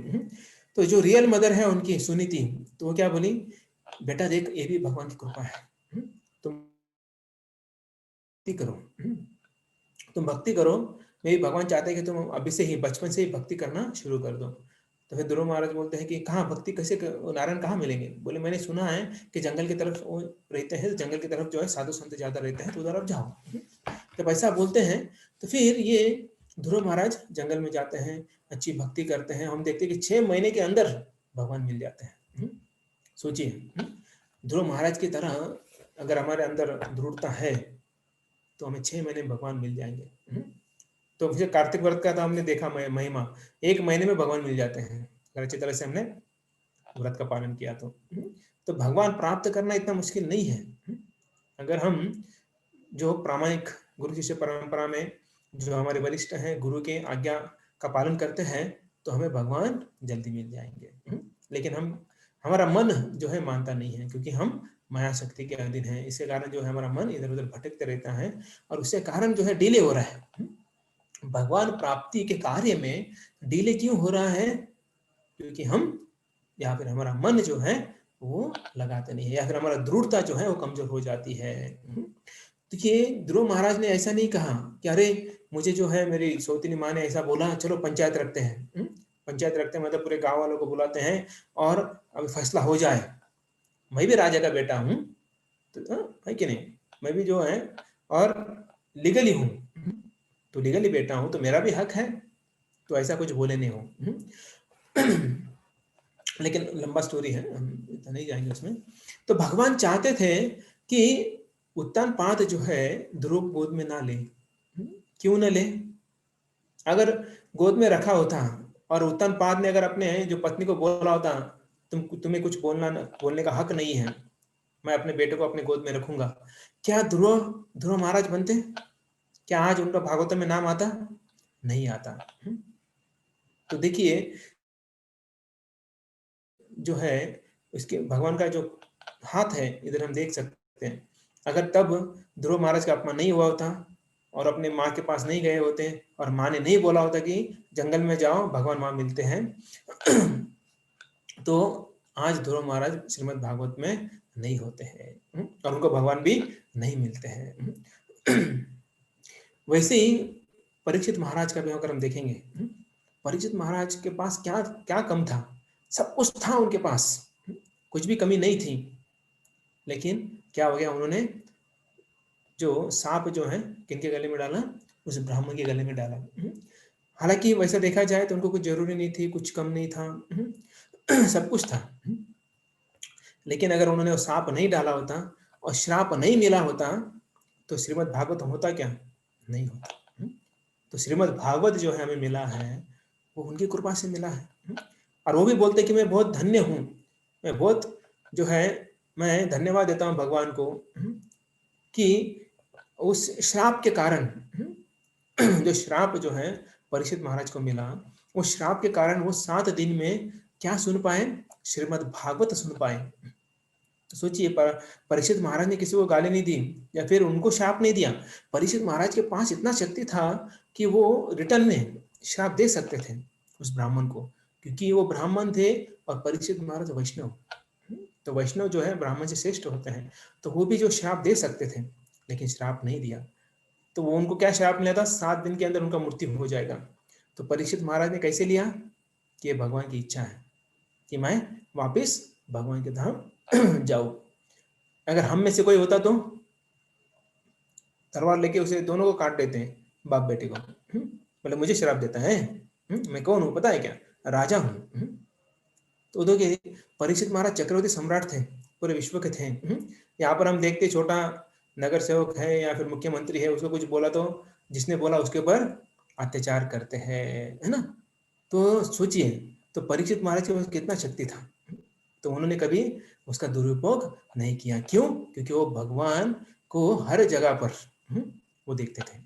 तो जो रियल मदर है उनकी सुनीति, तो वो क्या बोली, बेटा देख, ये भी भगवान की कृपा है, तुम भक्ति करो, तुम भक्ति करो। मेरी भगवान चाहते हैं कि तुम अभी से ही, बचपन से ही भक्ति करना शुरू कर दो। तो फिर ध्रुव महाराज बोलते हैं कि कहाँ भक्ति, कैसे नारायण कहाँ मिलेंगे? बोले, मैंने सुना है कि जंगल की तरफ वो रहते हैं, जंगल की तरफ जो है साधु संत ज्यादा रहते हैं, तो उधर आप जाओ। जब ऐसा बोलते हैं तो फिर ये ध्रुव महाराज जंगल में जाते हैं, अच्छी भक्ति करते हैं। हम देखते हैं कि 6 महीने के अंदर भगवान मिल जाते हैं। सोचिए, ध्रुव महाराज की तरह अगर हमारे अंदर दृढ़ता है तो हमें 6 महीने में भगवान मिल जाएंगे। तो फिर कार्तिक व्रत का तो हमने देखा महिमा, 1 महीने में भगवान मिल जाते हैं अगर अच्छी तरह से हमने व्रत का पालन किया तो भगवान प्राप्त करना इतना मुश्किल नहीं है। अगर हम जो प्रामाणिक गुरु शिष्य परंपरा में जो हमारे वरिष्ठ हैं, गुरु के आज्ञा का पालन करते हैं, तो हमें भगवान जल्दी मिल जाएंगे। लेकिन हमारा मन जो है मानता नहीं है, क्योंकि हम माया शक्ति के अधीन है। इसके कारण जो है हमारा मन इधर उधर भटकते रहता है, और उसके कारण जो है डिले हो रहा है। भगवान प्राप्ति के कार्य में डिले क्यों हो रहा है? क्योंकि हम या फिर हमारा मन जो है वो लगाते नहीं है, या फिर हमारा दृढ़ता जो है वो कमजोर हो जाती है। देखिए, ध्रुव महाराज ने ऐसा नहीं कहा कि अरे मुझे जो है मेरी सौतीनी माँ ने ऐसा बोला, चलो पंचायत रखते हैं। पंचायत रखते हैं मतलब पूरे गांव वालों को बुलाते हैं और अब फैसला हो जाए। मैं भी राजा का बेटा हूँ, तो है कि नहीं, मैं भी जो है और लीगली हूँ, तो लीगली बेटा हूँ, तो मेरा भी हक है, तो ऐसा कुछ बोले नहीं हो। लेकिन लंबा स्टोरी है, हम इतना नहीं जाएंगे उसमें। तो भगवान चाहते थे कि उत्तानपाद जो है ध्रुव गोद में ना ले। क्यों ना ले? अगर गोद में रखा होता और उत्तानपाद ने अगर अपने जो पत्नी को बोला होता, तुम्हें कुछ बोलने का हक नहीं है, मैं अपने बेटे को अपने गोद में रखूंगा, क्या ध्रुव महाराज बनते? क्या आज उनका भागवत में नाम आता? नहीं आता। तो देखिए जो है उसके भगवान का जो हाथ है, इधर हम देख सकते हैं। अगर तब ध्रुव महाराज का अपमान नहीं हुआ होता और अपने माँ के पास नहीं गए होते और माँ ने नहीं बोला होता कि जंगल में जाओ, भगवान वहां मिलते हैं, तो आज ध्रुव महाराज श्रीमद् भागवत में नहीं होते हैं और उनको भगवान भी नहीं मिलते हैं। वैसे ही परीक्षित महाराज का भी अगर हम देखेंगे, परीक्षित महाराज के पास क्या क्या कम था? सब कुछ था उनके पास, कुछ भी कमी नहीं थी। लेकिन क्या हो गया, उन्होंने जो सांप जो है किनके गले में डाला? उस ब्राह्मण के गले में डाला। हालांकि वैसा देखा जाए तो उनको कुछ जरूरी नहीं थी, कुछ कम नहीं था, सब कुछ था। लेकिन अगर उन्होंने वो सांप नहीं डाला होता और श्राप नहीं मिला होता तो श्रीमद् भागवत होता क्या? नहीं होता। तो श्रीमद् भागवत जो है हमें मिला है वो उनकी कृपा से मिला है। और वो भी बोलते कि मैं बहुत धन्य हूँ, मैं बहुत जो है मैं धन्यवाद देता हूँ भगवान को कि उस श्राप के कारण, जो श्राप जो है परीक्षित महाराज को मिला, उस श्राप के कारण वो 7 दिन में क्या सुन पाए? श्रीमद् भागवत सुन पाए। तो सोचिए, परीक्षित महाराज ने किसी को गाली नहीं दी या फिर उनको श्राप नहीं दिया। परीक्षित महाराज के पास इतना शक्ति था कि वो रिटर्न में श्राप दे सकते थे उस ब्राह्मण को, क्योंकि वो ब्राह्मण थे और परीक्षित महाराज वैष्णव। तो वैष्णव जो है ब्राह्मण से श्रेष्ठ होते हैं, तो वो भी जो श्राप दे सकते थे, लेकिन श्राप नहीं दिया। तो वो उनको क्या श्राप मिला था, 7 दिन के अंदर उनका मृत्यु हो जाएगा। तो परीक्षित महाराज ने कैसे लिया कि ये भगवान की इच्छा है कि मैं वापस भगवान के धाम जाऊं। अगर हम में से कोई होता तो तलवार लेके उसे दोनों को काट देते हैं, बाप बेटे को। बोले मुझे श्राप देता है, मैं कौन हूँ पता है क्या, राजा हूँ। तो देखिए परीक्षित महाराज चक्रवर्ती सम्राट थे, पूरे विश्व के थे। यहाँ पर हम देखते छोटा नगर सेवक है या फिर मुख्यमंत्री है, उसको कुछ बोला तो जिसने बोला उसके ऊपर अत्याचार करते हैं, है ना। तो सोचिए, तो परीक्षित महाराज के पास कितना शक्ति था, तो उन्होंने कभी उसका दुरुपयोग नहीं किया। क्यों? क्योंकि वो भगवान को हर जगह पर वो देखते थे,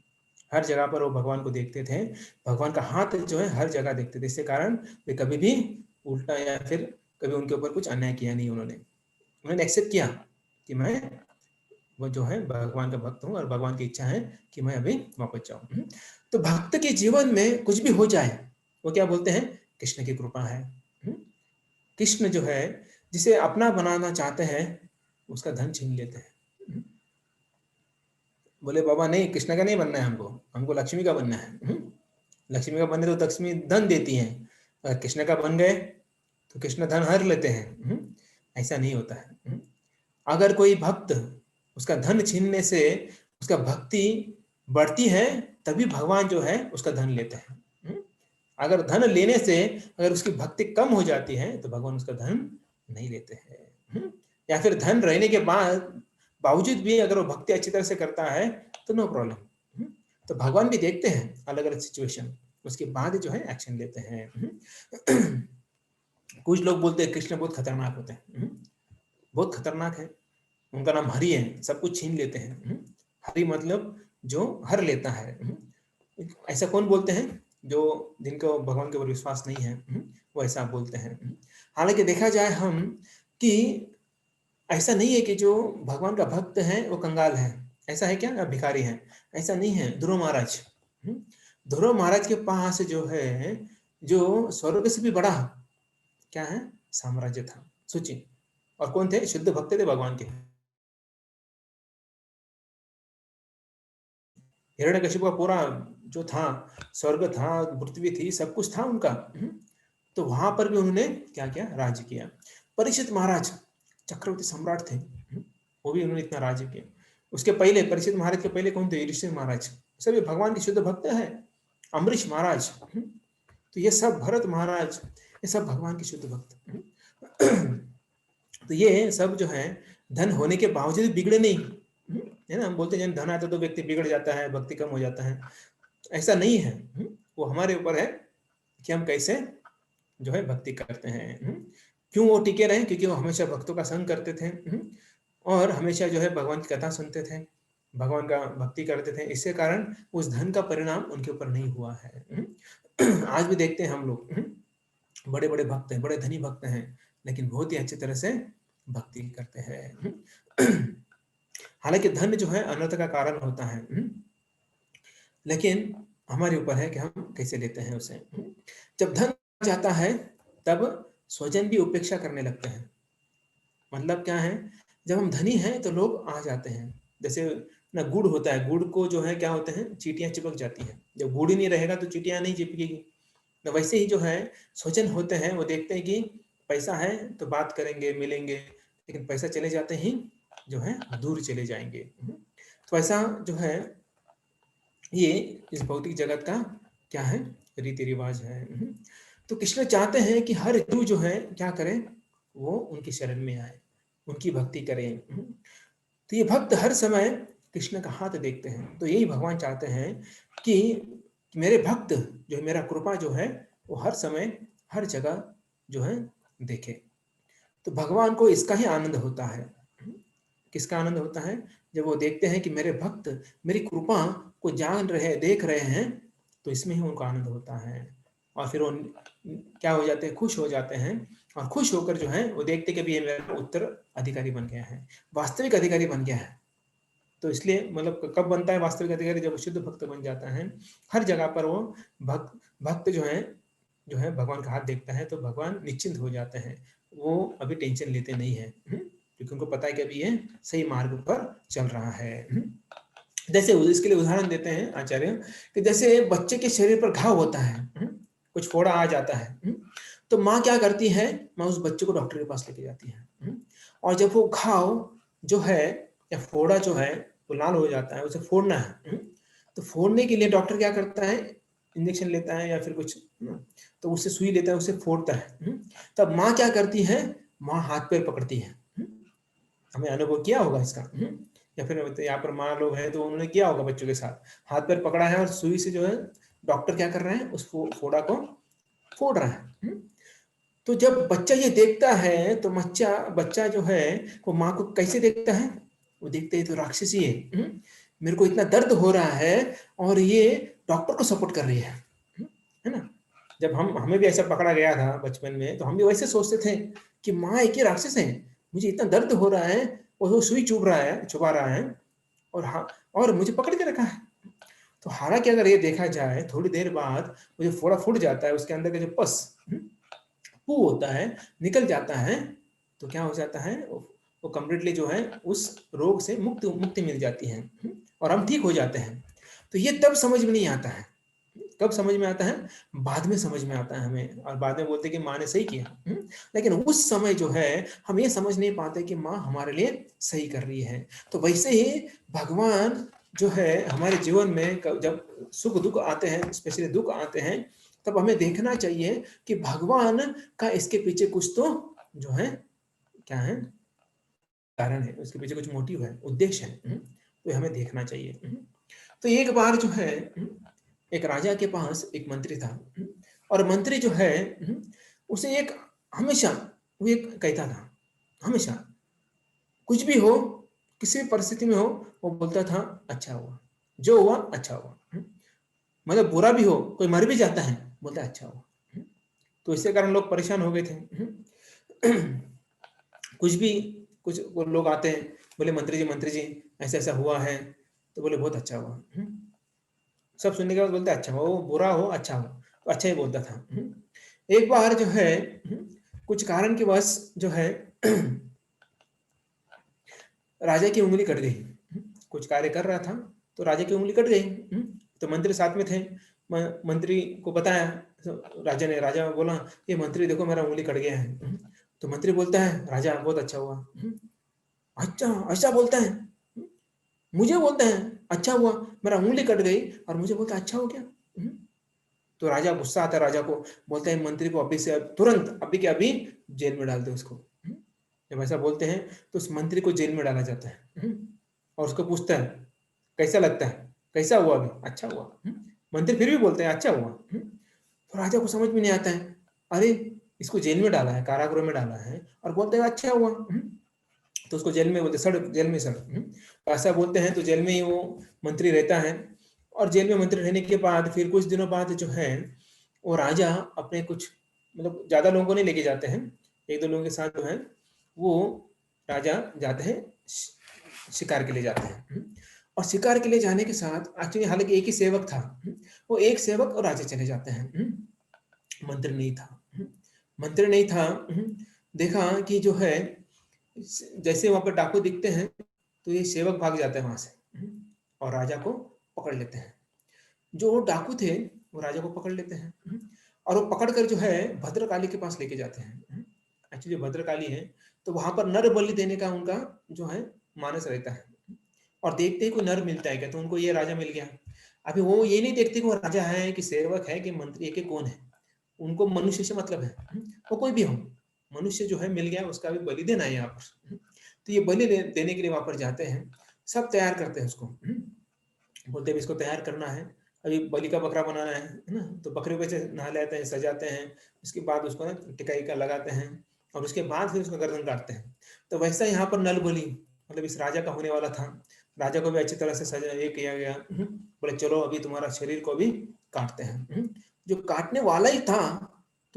हर जगह पर वो भगवान को देखते थे, भगवान का हाथ जो है हर जगह देखते थे। इसके कारण वे कभी भी उल्टा या फिर कभी उनके ऊपर कुछ अन्याय किया नहीं। उन्होंने एक्सेप्ट किया कि मैं वो जो है भगवान का भक्त हूँ और भगवान की इच्छा है कि मैं अभी वापस जाऊं। तो भक्त के जीवन में कुछ भी हो जाए, वो क्या बोलते हैं, कृष्ण की कृपा है। कृष्ण जो है जिसे अपना बनाना चाहते हैं उसका धन छीन लेते हैं। बोले बाबा नहीं, कृष्ण का नहीं बनना है, हमको लक्ष्मी का बनना है। लक्ष्मी का बनने तो लक्ष्मी धन देती है, अगर कृष्ण का बन गए तो कृष्ण धन हर लेते हैं। ऐसा नहीं होता है। अगर कोई भक्त उसका धन छीनने से उसका भक्ति बढ़ती है, तभी भगवान जो है उसका धन लेते हैं। अगर धन लेने से अगर उसकी भक्ति कम हो जाती है तो भगवान उसका धन नहीं लेते हैं। या फिर धन रहने के बाद बावजूद भी अगर वो भक्ति अच्छी तरह से करता है तो नो प्रॉब्लम। तो भगवान भी देखते हैं अलग अलग सिचुएशन, उसके बाद जो है एक्शन लेते हैं। कुछ लोग बोलते हैं कृष्ण बहुत खतरनाक होते हैं। बहुत खतरनाक है, उनका नाम हरि है, सब कुछ छीन लेते हैं। हरि मतलब जो हर लेता है। ऐसा कौन बोलते हैं, जो जिनको भगवान के ऊपर विश्वास नहीं है, वो ऐसा बोलते हैं। हालांकि देखा जाए हम कि ऐसा नहीं है कि जो भगवान का भक्त है वो कंगाल है, ऐसा है क्या, या भिखारी है, ऐसा नहीं है। ध्रुव महाराज, ध्रुव महाराज के पास जो है, जो स्वर्ग से भी बड़ा क्या है, साम्राज्य था। सोचिए, और कौन थे, शुद्ध भक्त थे भगवान के। हिरण्यकशिपु का पूरा जो था, स्वर्ग था, पृथ्वी थी, सब कुछ था उनका। तो वहां पर भी उन्होंने क्या किया, राज्य किया। परीक्षित महाराज चक्रवर्ती सम्राट थे, वो भी उन्होंने इतना राज्य किया। उसके पहले, परीक्षित महाराज के पहले कौन थे, युधिष्ठिर महाराज, सभी भगवान के शुद्ध भक्त है। अम्बरीश महाराज, तो ये सब, भरत महाराज, ये सब भगवान के शुद्ध भक्त। तो ये सब जो है धन होने के बावजूद बिगड़े नहीं, है ना। हम बोलते हैं धन आता तो व्यक्ति बिगड़ जाता है, भक्ति कम हो जाता है, ऐसा नहीं है। वो हमारे ऊपर है कि हम कैसे जो है भक्ति करते हैं। क्यों वो टिके रहे, क्योंकि वो हमेशा भक्तों का संग करते थे, और हमेशा जो है भगवान की कथा सुनते थे, भगवान का भक्ति करते थे। इसके कारण उस धन का परिणाम उनके ऊपर नहीं हुआ है। आज भी देखते हैं हम लोग, बड़े बड़े भक्त हैं, बड़े धनी भक्त हैं, लेकिन बहुत ही अच्छी तरह से भक्ति करते हैं। हालांकि धन जो है अनर्थ का कारण होता है, लेकिन हमारे ऊपर है कि हम कैसे लेते हैं उसे। जब धन जाता है तब स्वजन भी उपेक्षा करने लगते हैं। मतलब क्या है, जब हम धनी हैं तो लोग आ जाते हैं। जैसे ना गुड़ होता है, गुड़ को जो है क्या होते हैं, चींटियां चिपक जाती हैं। जब गुड़ ही नहीं रहेगा तो चींटियां नहीं चिपकेगी। तो वैसे ही जो है स्वजन होते हैं, वो देखते हैं कि पैसा है तो बात करेंगे, मिलेंगे, लेकिन पैसा चले जाते ही जो है दूर चले जाएंगे। तो ऐसा जो है ये इस भौतिक जगत का क्या है, रीति रिवाज है। तो कृष्ण चाहते हैं कि हर जीव जो है क्या करे, वो उनकी शरण में आए, उनकी भक्ति करें। तो ये भक्त हर समय कृष्ण का हाथ देखते हैं। तो यही भगवान चाहते हैं कि मेरे भक्त जो है, मेरा कृपा जो है वो हर समय हर जगह जो है देखे। तो भगवान को इसका ही आनंद होता है। किसका आनंद होता है, जब वो देखते हैं कि मेरे भक्त मेरी कृपा को जान रहे, देख रहे हैं, तो इसमें ही उनको आनंद होता है। और फिर वो क्या हो जाते हैं, खुश हो जाते हैं। और खुश होकर जो है वो देखते कि अभी ये मेरा उत्तर अधिकारी बन गया है, वास्तविक अधिकारी बन गया है। तो इसलिए मतलब कब बनता है वास्तविक अधिकारी, जब शुद्ध भक्त बन जाता है। हर जगह पर वो भक्त भक्त जो है भगवान का हाथ देखता है तो भगवान निश्चिंत हो जाते हैं। वो अभी टेंशन लेते नहीं है, क्योंकि उनको पता है कि अभी ये सही मार्ग पर चल रहा है। जैसे इसके लिए उदाहरण देते हैं आचार्य कि जैसे बच्चे के शरीर पर घाव होता है, कुछ फोड़ा आ जाता है, तो माँ क्या करती है, माँ उस बच्चे को डॉक्टर के पास लेके जाती है, और जब वो घाव जो है या फोड़ा जो है वो लाल हो जाता है, उसे फोड़ना है, तो फोड़ने के लिए डॉक्टर क्या करता है, इंजेक्शन लेता है या फिर कुछ, तो उससे सुई लेता है, उसे फोड़ता है। तब माँ क्या करती है, माँ हाथ पैर पकड़ती है। हमें अनुभव किया होगा इसका, या फिर तो यहाँ पर माँ लोग हैं तो उन्होंने किया होगा बच्चों के साथ, हाथ पैर पकड़ा है और सुई से जो है डॉक्टर क्या कर रहे हैं, उस फोड़ा को फोड़ रहा है। तो जब बच्चा ये देखता है तो बच्चा जो है वो माँ को कैसे देखता है, वो देखते है तो राक्षसी है, मेरे को इतना दर्द हो रहा है और ये डॉक्टर को सपोर्ट कर रही है ना। जब हमें भी ऐसा पकड़ा गया था बचपन में, तो हम भी वैसे सोचते थे कि माँ एक ही राक्षस है, मुझे इतना दर्द हो रहा है और वो सुई चुभा रहा है, और हाँ, और मुझे पकड़ के रखा है। तो हालांकि अगर ये देखा जाए थोड़ी देर बाद मुझे फोड़ा फूट जाता है, उसके अंदर का जो पस पू होता है निकल जाता है, तो क्या हो जाता है, वो कम्प्लीटली जो है उस रोग से मुक्ति मिल जाती है, और हम ठीक हो जाते हैं। तो ये तब समझ में नहीं आता है, कब समझ में आता है, बाद में समझ में आता है हमें, और बाद में बोलते हैं कि माँ ने सही किया, लेकिन उस समय जो है हम ये समझ नहीं पाते कि माँ हमारे लिए सही कर रही है। तो वैसे ही भगवान जो है हमारे जीवन में जब सुख दुख आते हैं, स्पेशली दुख आते हैं, तब हमें देखना चाहिए कि भगवान का इसके पीछे कुछ तो जो है, क्या है, कारण है, उसके पीछे कुछ मोटिव है, उद्देश्य है, तो हमें देखना चाहिए। तो एक बार जो है एक राजा के पास एक मंत्री था, और मंत्री जो है उसे एक हमेशा वो एक कहता था, हमेशा कुछ भी हो, किसी भी परिस्थिति में हो, वो बोलता था अच्छा हुआ, जो हुआ अच्छा हुआ, मतलब बुरा भी हो, कोई मर भी जाता है, बोलता अच्छा हुआ। तो इसके कारण लोग परेशान हो गए थे। कुछ भी, कुछ वो लोग आते हैं, बोले मंत्री जी ऐसा ऐसा हुआ है, तो बोले बहुत अच्छा हुआ। सब सुनने के बाद बोलते अच्छा हो, बुरा हो अच्छा हो, तो अच्छा ही बोलता था। एक बार जो है कुछ कारण के वश जो है राजा की उंगली कट गई, कुछ कार्य कर रहा था तो राजा की उंगली कट गई। तो मंत्री साथ में थे, मंत्री को बताया, तो राजा बोला ये मंत्री देखो मेरा उंगली कट गया है। तो मंत्री बोलता है राजा बहुत अच्छा हुआ। अच्छा अच्छा बोलता है, मुझे बोलते हैं अच्छा हुआ, मेरा उंगली कट गई और मुझे बोलता है अच्छा हो गया। तो राजा गुस्सा आता है, राजा को बोलते हैं मंत्री को अभी से तुरंत अभी के अभी जेल में डाल दो उसको। जब ऐसा बोलते हैं तो उस मंत्री को जेल में डाला जाता है, और उसको पूछता है कैसा लगता है, कैसा हुआ, अभी अच्छा हुआ। मंत्री फिर भी बोलते हैं अच्छा हुआ। तो राजा को समझ में नहीं आता है, अरे इसको जेल में डाला है, कारागृह में डाला है, और बोलते हैं अच्छा हुआ। तो उसको जेल में बोलते सड़, जेल में सड़। तो ऐसा बोलते हैं, तो जेल में ही वो मंत्री रहता है, और जेल में मंत्री रहने के बाद फिर कुछ दिनों बाद जो है वो राजा अपने कुछ, मतलब ज्यादा लोगों को नहीं लेके जाते हैं, एक दो लोगों के साथ जो है वो राजा जाते हैं, शिकार के लिए जाते हैं। और शिकार के लिए जाने के साथ एक्चुअली हालांकि एक ही सेवक था, वो एक सेवक और राजा चले जाते हैं, मंत्री नहीं था। मंत्री नहीं था, देखा कि जो है जैसे वहां पर डाकू दिखते हैं तो ये सेवक भाग जाते हैं वहां से, और राजा को पकड़ लेते हैं। जो डाकू थे वो राजा को पकड़ लेते हैं, और वो पकड़ कर जो है भद्रकाली के पास लेके जाते हैं। एक्चुअली भद्रकाली है, तो वहां पर नर बलि देने का उनका जो है मानस रहता है, और देखते ही कोई नर मिलता है क्या, तो उनको ये राजा मिल गया। अभी वो ये नहीं देखते कि वो राजा है कि सेवक है कि मंत्री है कि कौन है, उनको मनुष्य से मतलब है, वो कोई भी हो, मनुष्य जो है मिल गया, उसका भी बलि देना है यहाँ पर। तो ये बलि देने के लिए वहां पर जाते हैं, सब तैयार करते हैं उसको, बोलते हैं इसको तैयार करना है, अभी बलि का बकरा बनाना है ना, तो बकरे को ऐसे नहा लेते हैं, सजाते हैं, उसके बाद उसको ना टिकाई का लगाते हैं, और उसके बाद फिर उसका गर्दन काटते हैं। तो वैसा यहाँ पर नल बलि मतलब इस राजा का होने वाला था, राजा को भी अच्छी तरह से सजा ये किया गया। बोले चलो अभी तुम्हारा शरीर को भी काटते हैं। जो काटने वाला ही था,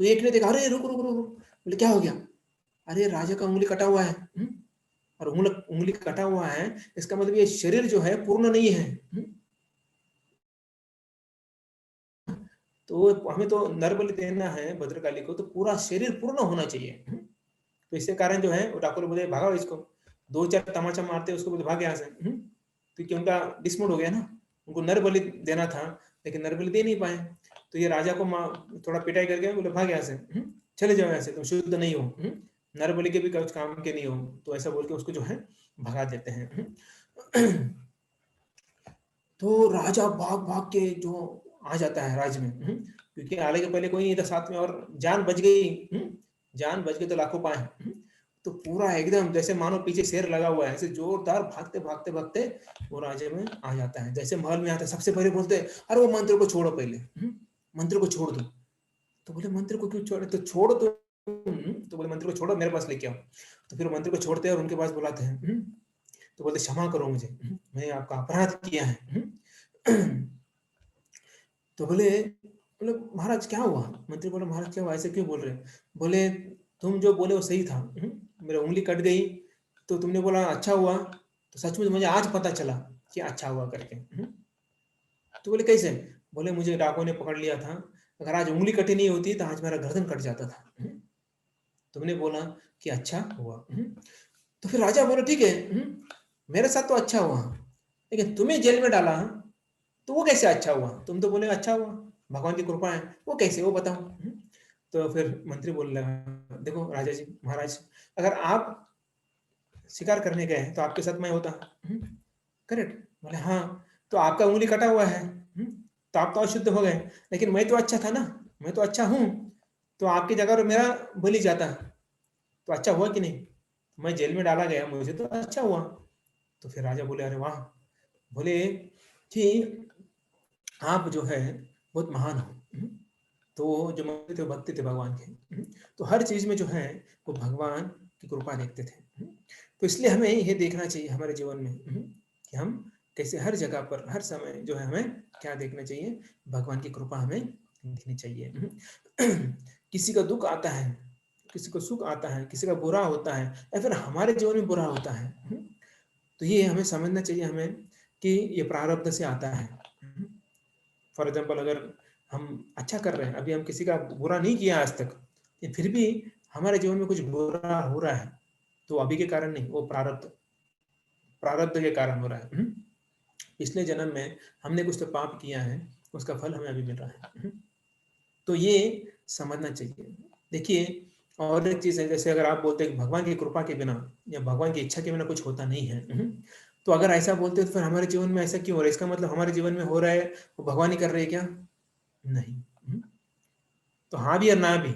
तो एक ने देखा, अरे रुक रुक रुक रुक, बोले क्या हो गया, अरे राजा का उंगली कटा हुआ है। और उंगली कटा हुआ है, इसका मतलब ये शरीर जो है पूर्ण नहीं है। तो हमें तो नर बलि देना है भद्रकाली को, तो पूरा शरीर पूर्ण होना चाहिए। तो इसके कारण जो है वो ठाकुर बोले भागाओ इसको, 2-4 तमाचा मारते उसको, बोले भाग यहाँ से। क्योंकि उनका डिसमूड हो गया ना, उनको नर बलि देना था लेकिन नर बलि दे नहीं पाए। तो ये राजा को थोड़ा पिटाई करके बोले भाग यहाँ से, चले जाओ यहाँ से, तुम शुद्ध नहीं हो, नर बलि के भी कुछ काम के नहीं हो। तो ऐसा बोल के उसको जो है भगा देते हैं। तो राजा भाग भाग के जो आ जाता है राज्य में, क्योंकि आने के पहले कोई नहीं था साथ में, और जान बच गई। जान बच गई तो लाखों पाए। तो पूरा एकदम जैसे मानो पीछे शेर लगा हुआ है, ऐसे जोरदार भागते भागते भागते वो राज्य में आ जाता है। जैसे महल में आता है सबसे पहले बोलते हैं, अरे वो मंत्र को छोड़ो पहले, मंत्र को छोड़ दो। तो बोले मंत्र को क्यों छोड़े? तो छोड़ो तो बोले मंत्र को छोड़ो, मेरे पास लेके आओ। तो फिर मंत्र को छोड़ते हैं और उनके पास बुलाते हैं। तो बोलते क्षमा करो मुझे, मैंने आपका अपराध किया है। तो बोले बोले महाराज क्या हुआ? मंत्री बोले महाराज क्या हुआ, ऐसे क्यों बोल रहे? बोले तुम जो बोले वो सही था, मेरी उंगली कट गई तो तुमने बोला अच्छा हुआ, तो सचमुच मुझे आज पता चला कि अच्छा हुआ करके। तो बोले कैसे? बोले मुझे डाकुओं ने पकड़ लिया था, अगर आज उंगली कटी नहीं होती तो आज मेरा गर्दन कट जाता था। तुमने बोला कि अच्छा हुआ। तो फिर राजा बोला ठीक है, मेरे साथ तो अच्छा हुआ, लेकिन तुम्हें जेल में डाला तो वो कैसे अच्छा हुआ? तुम तो बोले अच्छा हुआ, भगवान की कृपा है, वो कैसे, वो बताओ। तो फिर मंत्री बोलने लगा, देखो राजा जी महाराज, अगर आप शिकार करने गए तो आपके साथ मैं होता, करेक्ट? बोले हाँ, तो आपका उंगली कटा हुआ है, तो आप तो अशुद्ध हो गए, लेकिन मैं तो अच्छा था ना, मैं तो अच्छा हूं, तो आपकी जगह पर मेरा बलि जाता तो अच्छा हुआ कि नहीं? मैं जेल में डाला गया, मुझे तो अच्छा हुआ। तो फिर राजा बोले अरे वाह, बोले कि आप जो है बहुत महान हो। तो जो मंत्री थे भक्ति थे भगवान के, तो हर चीज में जो है वो भगवान की कृपा देखते थे। तो इसलिए हमें ये देखना चाहिए हमारे जीवन में कि हम कैसे हर जगह पर हर समय जो है हमें क्या देखना चाहिए, भगवान की कृपा हमें देखनी चाहिए। किसी का दुख आता है, किसी को सुख आता है, किसी का बुरा होता है या फिर हमारे जीवन में बुरा होता है, तो ये हमें समझना चाहिए हमें कि ये प्रारब्ध से आता है। फॉर एग्जाम्पल अगर हम अच्छा कर रहे हैं, अभी हम किसी का बुरा नहीं किया आज तक, फिर भी हमारे जीवन में कुछ बुरा हो रहा है, तो अभी के कारण नहीं, वो प्रारब्ध प्रारब्ध के कारण हो रहा है। पिछले जन्म में हमने कुछ तो पाप किया है, उसका फल हमें अभी मिल रहा है। तो ये समझना चाहिए। देखिए और एक चीज है, जैसे अगर आप बोलते हैं कि भगवान की कृपा के बिना या भगवान की इच्छा के बिना कुछ होता नहीं है, तो अगर ऐसा बोलते हैं तो फिर हमारे जीवन में ऐसा क्यों हो रहा है? इसका मतलब हमारे जीवन में हो रहा है वो भगवान ही कर रहे हैं क्या? नहीं। तो हाँ भी और ना भी,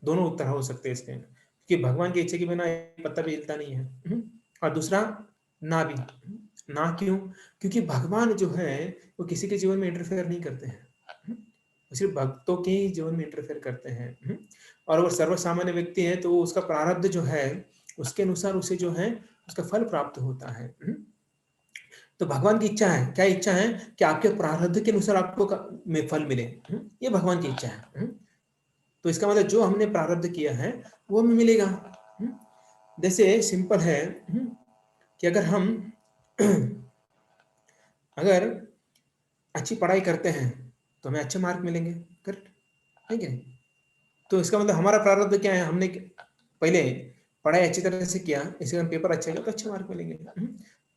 दोनों उत्तर हो सकते हैं इसके, क्योंकि भगवान की इच्छा के बिना एक पत्ता भी हिलता नहीं है। और दूसरा ना भी, ना क्यों? क्योंकि भगवान जो है वो किसी के जीवन में इंटरफेयर नहीं करते हैं, वो सिर्फ भक्तों के ही जीवन में इंटरफेयर करते हैं। और वो सर्वसामान्य व्यक्ति है तो उसका प्रारब्ध जो है उसके अनुसार उसे जो है उसका फल प्राप्त होता है। तो भगवान की इच्छा है, क्या इच्छा है? कि आपके प्रारब्ध के अनुसार आपको में फल मिले, ये भगवान की इच्छा है। तो इसका मतलब जो हमने प्रारब्ध किया है वो हमें मिलेगा। जैसे सिंपल है कि अगर हम अगर अच्छी पढ़ाई करते हैं तो हमें अच्छे मार्क मिलेंगे, करेक्ट है कि नहीं? तो इसका मतलब हमारा प्रारब्ध क्या है, हमने पहले पढ़ाई अच्छी तरह से किया, इसके बाद पेपर अच्छा किया तो अच्छे मार्क मिलेंगे।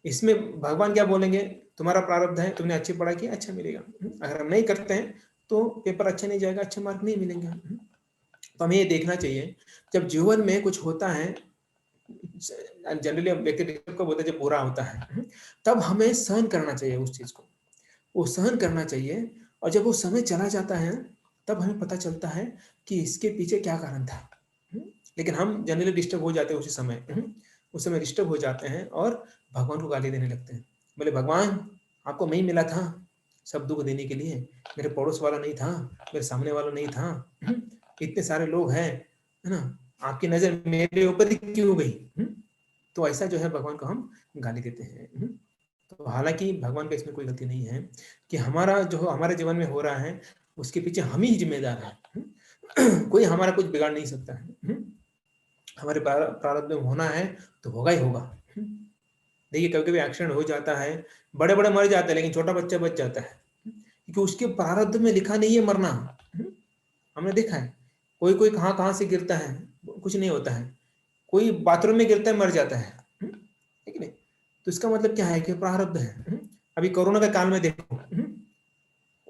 इसमें भगवान क्या बोलेंगे? तुम्हारा प्रारब्ध है, तुमने अच्छी पढ़ाई की, अच्छा मिलेगा। अगर हम नहीं करते हैं तो पेपर अच्छा नहीं जाएगा, अच्छे मार्क नहीं मिलेंगे। तो हमें ये देखना चाहिए जब जीवन में कुछ होता है, जनरली व्यक्ति को बोलते हैं जब बुरा होता है, तब हमें सहन करना चाहिए उस चीज को, वो सहन करना चाहिए। और जब वो समय चला जाता है तब हमें पता चलता है कि इसके पीछे क्या कारण था। लेकिन हम जनरली डिस्टर्ब हो जाते हैं उसी समय, उस समय डिस्टर्ब हो जाते हैं और भगवान को गाली देने लगते हैं। बोले भगवान आपको मैं ही मिला था सब दुख देने के लिए, मेरे पड़ोस वाला नहीं था, मेरे सामने वाला नहीं था, इतने सारे लोग हैं, है ना, आपकी नजर मेरे ऊपर ही क्यों गई? तो ऐसा जो है भगवान को हम गाली देते हैं। तो हालांकि भगवान का इसमें कोई गलती नहीं है कि हमारा जो हमारे जीवन में हो रहा है उसके पीछे हम ही जिम्मेदार हैं। कोई हमारा कुछ बिगाड़ नहीं सकता है। हमारे प्रारब्ध में होना है तो होगा ही होगा। देखिए कभी कभी एक्सीडेंट हो जाता है, बड़े बड़े मर जाते हैं लेकिन छोटा बच्चा बच जाता है, क्योंकि उसके प्रारब्ध में लिखा नहीं है मरना। हमने देखा है कोई कोई कहाँ कहाँ से गिरता है, कुछ नहीं होता है। कोई बाथरूम में गिरता है मर जाता है, ठीक नहीं? तो इसका मतलब क्या है कि प्रारब्ध है। अभी कोरोना के काल में देखो,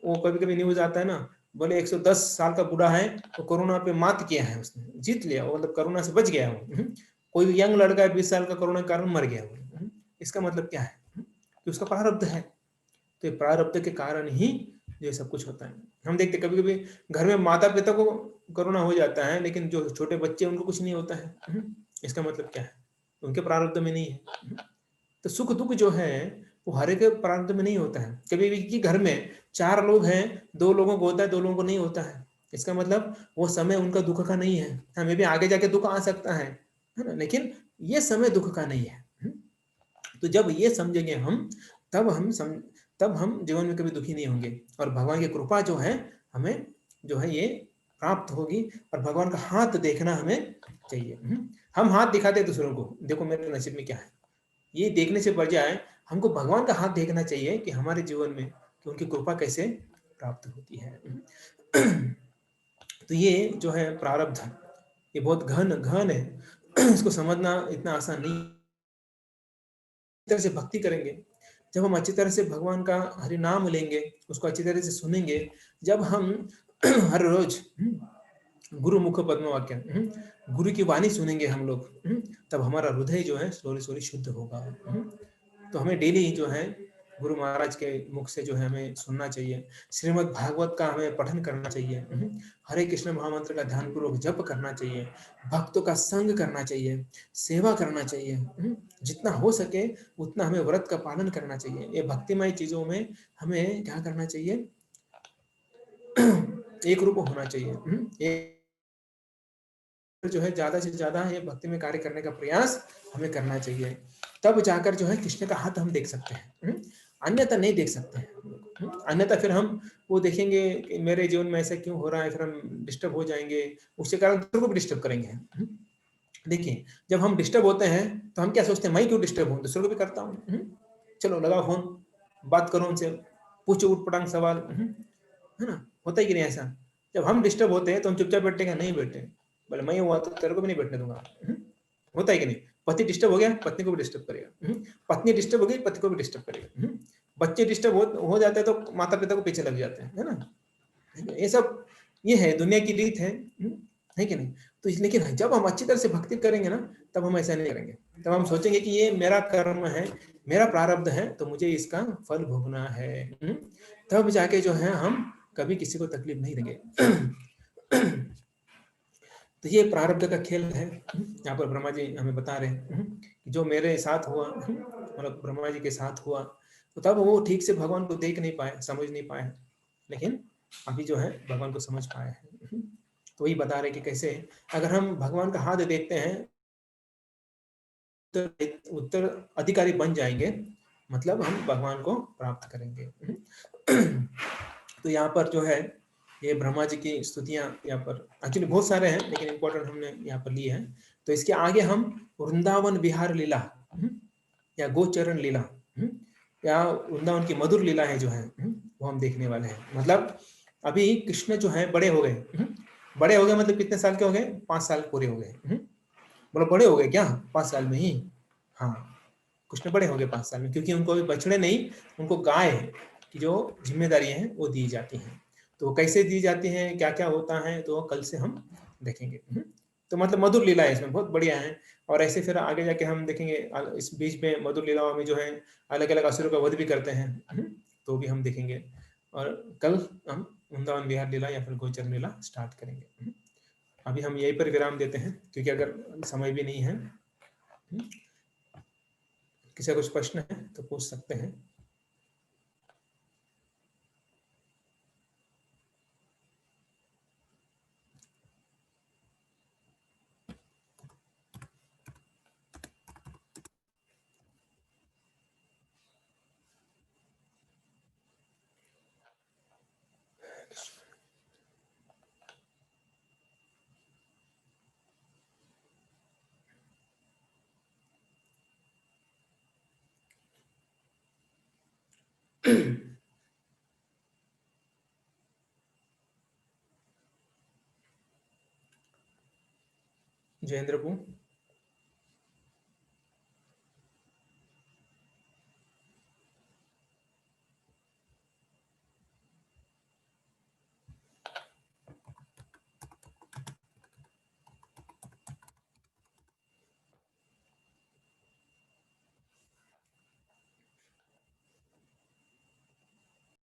वो कभी-कभी न्यूज़ आता है ना, बोले 110 साल का बूढ़ा है, तो कोरोना पे मात किया है उसने, जीत लिया वो, मतलब कोरोना से बच गया वो। कोई यंग लड़का है 20 साल का, कोरोना के कारण मर गया वो। इसका मतलब क्या है? कि उसका प्रारब्ध है। तो ये प्रारब्ध के कारण ही ये सब कुछ होता है। हम देखते कभी-कभी घर में माता-पिता को कोरोना हो जाता है, लेकिन जो छोटे बच्चे हैं उनको कुछ नहीं होता है। इसका मतलब क्या है? उनके प्रारब्ध में नहीं है। तो सुख-दुःख जो है, वो हर एक के प्रारब्ध में नहीं होता है। कभी भी कि घर में 4 लोग हैं, 2 लोगों को होता है, 2 लोगों को नहीं होता है। इसका मतलब वो समय उनका दुःख का नहीं है। हाँ, मे बी आगे जाके दुःख आ सकता है ना? लेकिन ये समय दुःख का नहीं है। तो जब ये समझेंगे हम, तब हम सम तब हम जीवन में कभी दुखी नहीं होंगे और भगवान की कृपा जो है, हमें जो है ये प्राप्त होगी और भगवान का हाथ देखना हमें चाहिए। हम हाथ दिखाते हैं दूसरों को, देखो मेरे नसीब में क्या है। ये देखने से बजाय हमको भगवान का हाथ देखना चाहिए कि हमारे जीवन में कि उनकी कृपा कैसे प्राप्त होती है। तो ये जो है प्रारब्ध, ये बहुत घन है। इसको समझना इतना आसान नहीं। तरह से भक्ति करेंगे, जब हम अच्छी तरह से भगवान का हरि नाम लेंगे, उसको अच्छी तरह से सुनेंगे, जब हम हर रोज गुरु मुख पद्म वाक्य, गुरु की वाणी सुनेंगे हम लोग, तब हमारा हृदय जो है स्लोली स्लोली शुद्ध होगा। तो हमें डेली जो है गुरु महाराज के मुख से जो है हमें सुनना चाहिए। श्रीमद् भागवत का हमें पठन करना चाहिए। हरे कृष्ण महामंत्र का ध्यानपूर्वक जप करना चाहिए। भक्तों का संग करना चाहिए, सेवा करना चाहिए। जितना हो सके उतना हमें व्रत का पालन करना चाहिए। ये भक्तिमय चीजों में हमें क्या करना चाहिए? एक रूप होना चाहिए। एक जो है ज़्यादा से ज़्यादा ये भक्ति में कार्य करने का प्रयास हमें करना चाहिए। तब जाकर जो है कृष्ण का हाथ हम देख सकते हैं। अन्यथा नहीं देख सकते हैं हम लोग। अन्यथा फिर हम वो देखेंगे कि मेरे जीवन में ऐसा क्यों हो रहा है, फिर हम डिस्टर्ब हो जाएँगे, उसके कारण दूसरों को भी डिस्टर्ब करेंगे। देखिए, जब हम डिस्टर्ब होते हैं, तो हम क्या सोचते हैं, मैं क्यों डिस्टर्ब हूँ? दूसरों को भी करता हूँ। चलो लगाओ फ़ोन, बात करो उनसे, पूछो ऊट-पटांग सवाल। है ना? होता है कि नहीं ऐसा? जब हम डिस्टर्ब होते हैं तो हम चुपचाप बैठेंगे, नहीं बैठे। बोले मैं हुआ तो तेरे को भी नहीं बैठने दूँगा। होता है कि नहीं? पति डिस्टर्ब हो गया, पत्नी को भी डिस्टर्ब करेगा। पत्नी डिस्टर्ब हो गई, पति को भी डिस्टर्ब करेगा। बच्चे डिस्टर्ब हो जाते हैं तो माता-पिता को पीछे लग जाते हैं, है ना? ये सब ये है, दुनिया की रीत है कि नहीं? तो इस लेकिन जब हम अच्छी तरह से भक्ति करेंगे ना, तब हम ऐसा नहीं करेंगे। तब हम सोचेंगे कि ये मेरा कर्म है, मेरा प्रारब्ध है, तो मुझे इसका फल भोगना है। तब जाके जो है हम कभी किसी को तकलीफ नहीं देंगे। तो ये प्रारब्ध का खेल है। यहाँ पर ब्रह्मा जी हमें बता रहे हैं कि जो मेरे साथ हुआ, मतलब ब्रह्मा जी के साथ हुआ, तो तब वो ठीक से भगवान को देख नहीं पाए, समझ नहीं पाए, लेकिन अभी जो है भगवान को समझ पाए हैं। तो वही बता रहे कि कैसे अगर हम भगवान का हाथ देखते हैं, तो उत्तर अधिकारी बन जाएंगे, मतलब हम भगवान को प्राप्त करेंगे। तो यहाँ पर जो है ये ब्रह्मा जी की स्तुतियाँ यहाँ पर एक्चुअली बहुत सारे हैं, लेकिन इम्पोर्टेंट हमने यहाँ पर लिए हैं। तो इसके आगे हम वृंदावन विहार लीला, या गोचरण लीला, या वृंदावन की मधुर लीलाएं जो है, वो हम देखने वाले हैं। मतलब अभी कृष्ण जो है बड़े हो गए। बड़े हो गए मतलब कितने साल के हो गए? 5 साल पूरे हो गए। बोलो बड़े हो गए क्या 5 साल में ही? हाँ, कृष्ण बड़े हो गए 5 साल में, क्योंकि उनको अभी बछड़े नहीं, उनको गाय की जो ज़िम्मेदारी है वो दी जाती है। तो वो कैसे दी जाती हैं, क्या-क्या होता है, तो कल से हम देखेंगे। तो मतलब मधुर लीला है इसमें, बहुत बढ़िया है। और ऐसे फिर आगे जाके हम देखेंगे इस बीच में मधुर लीलाओं में जो है अलग-अलग असुरों का वध भी करते हैं। तो भी हम देखेंगे और कल हम वृंदावन विहार लीला या फिर गोचर लीला स्टार्ट करेंगे। अभी हम यहीं पर विराम देते हैं, क्योंकि अगर समय भी नहीं है। किसी का कुछ प्रश्न है तो पूछ सकते हैं। जयेंद्र को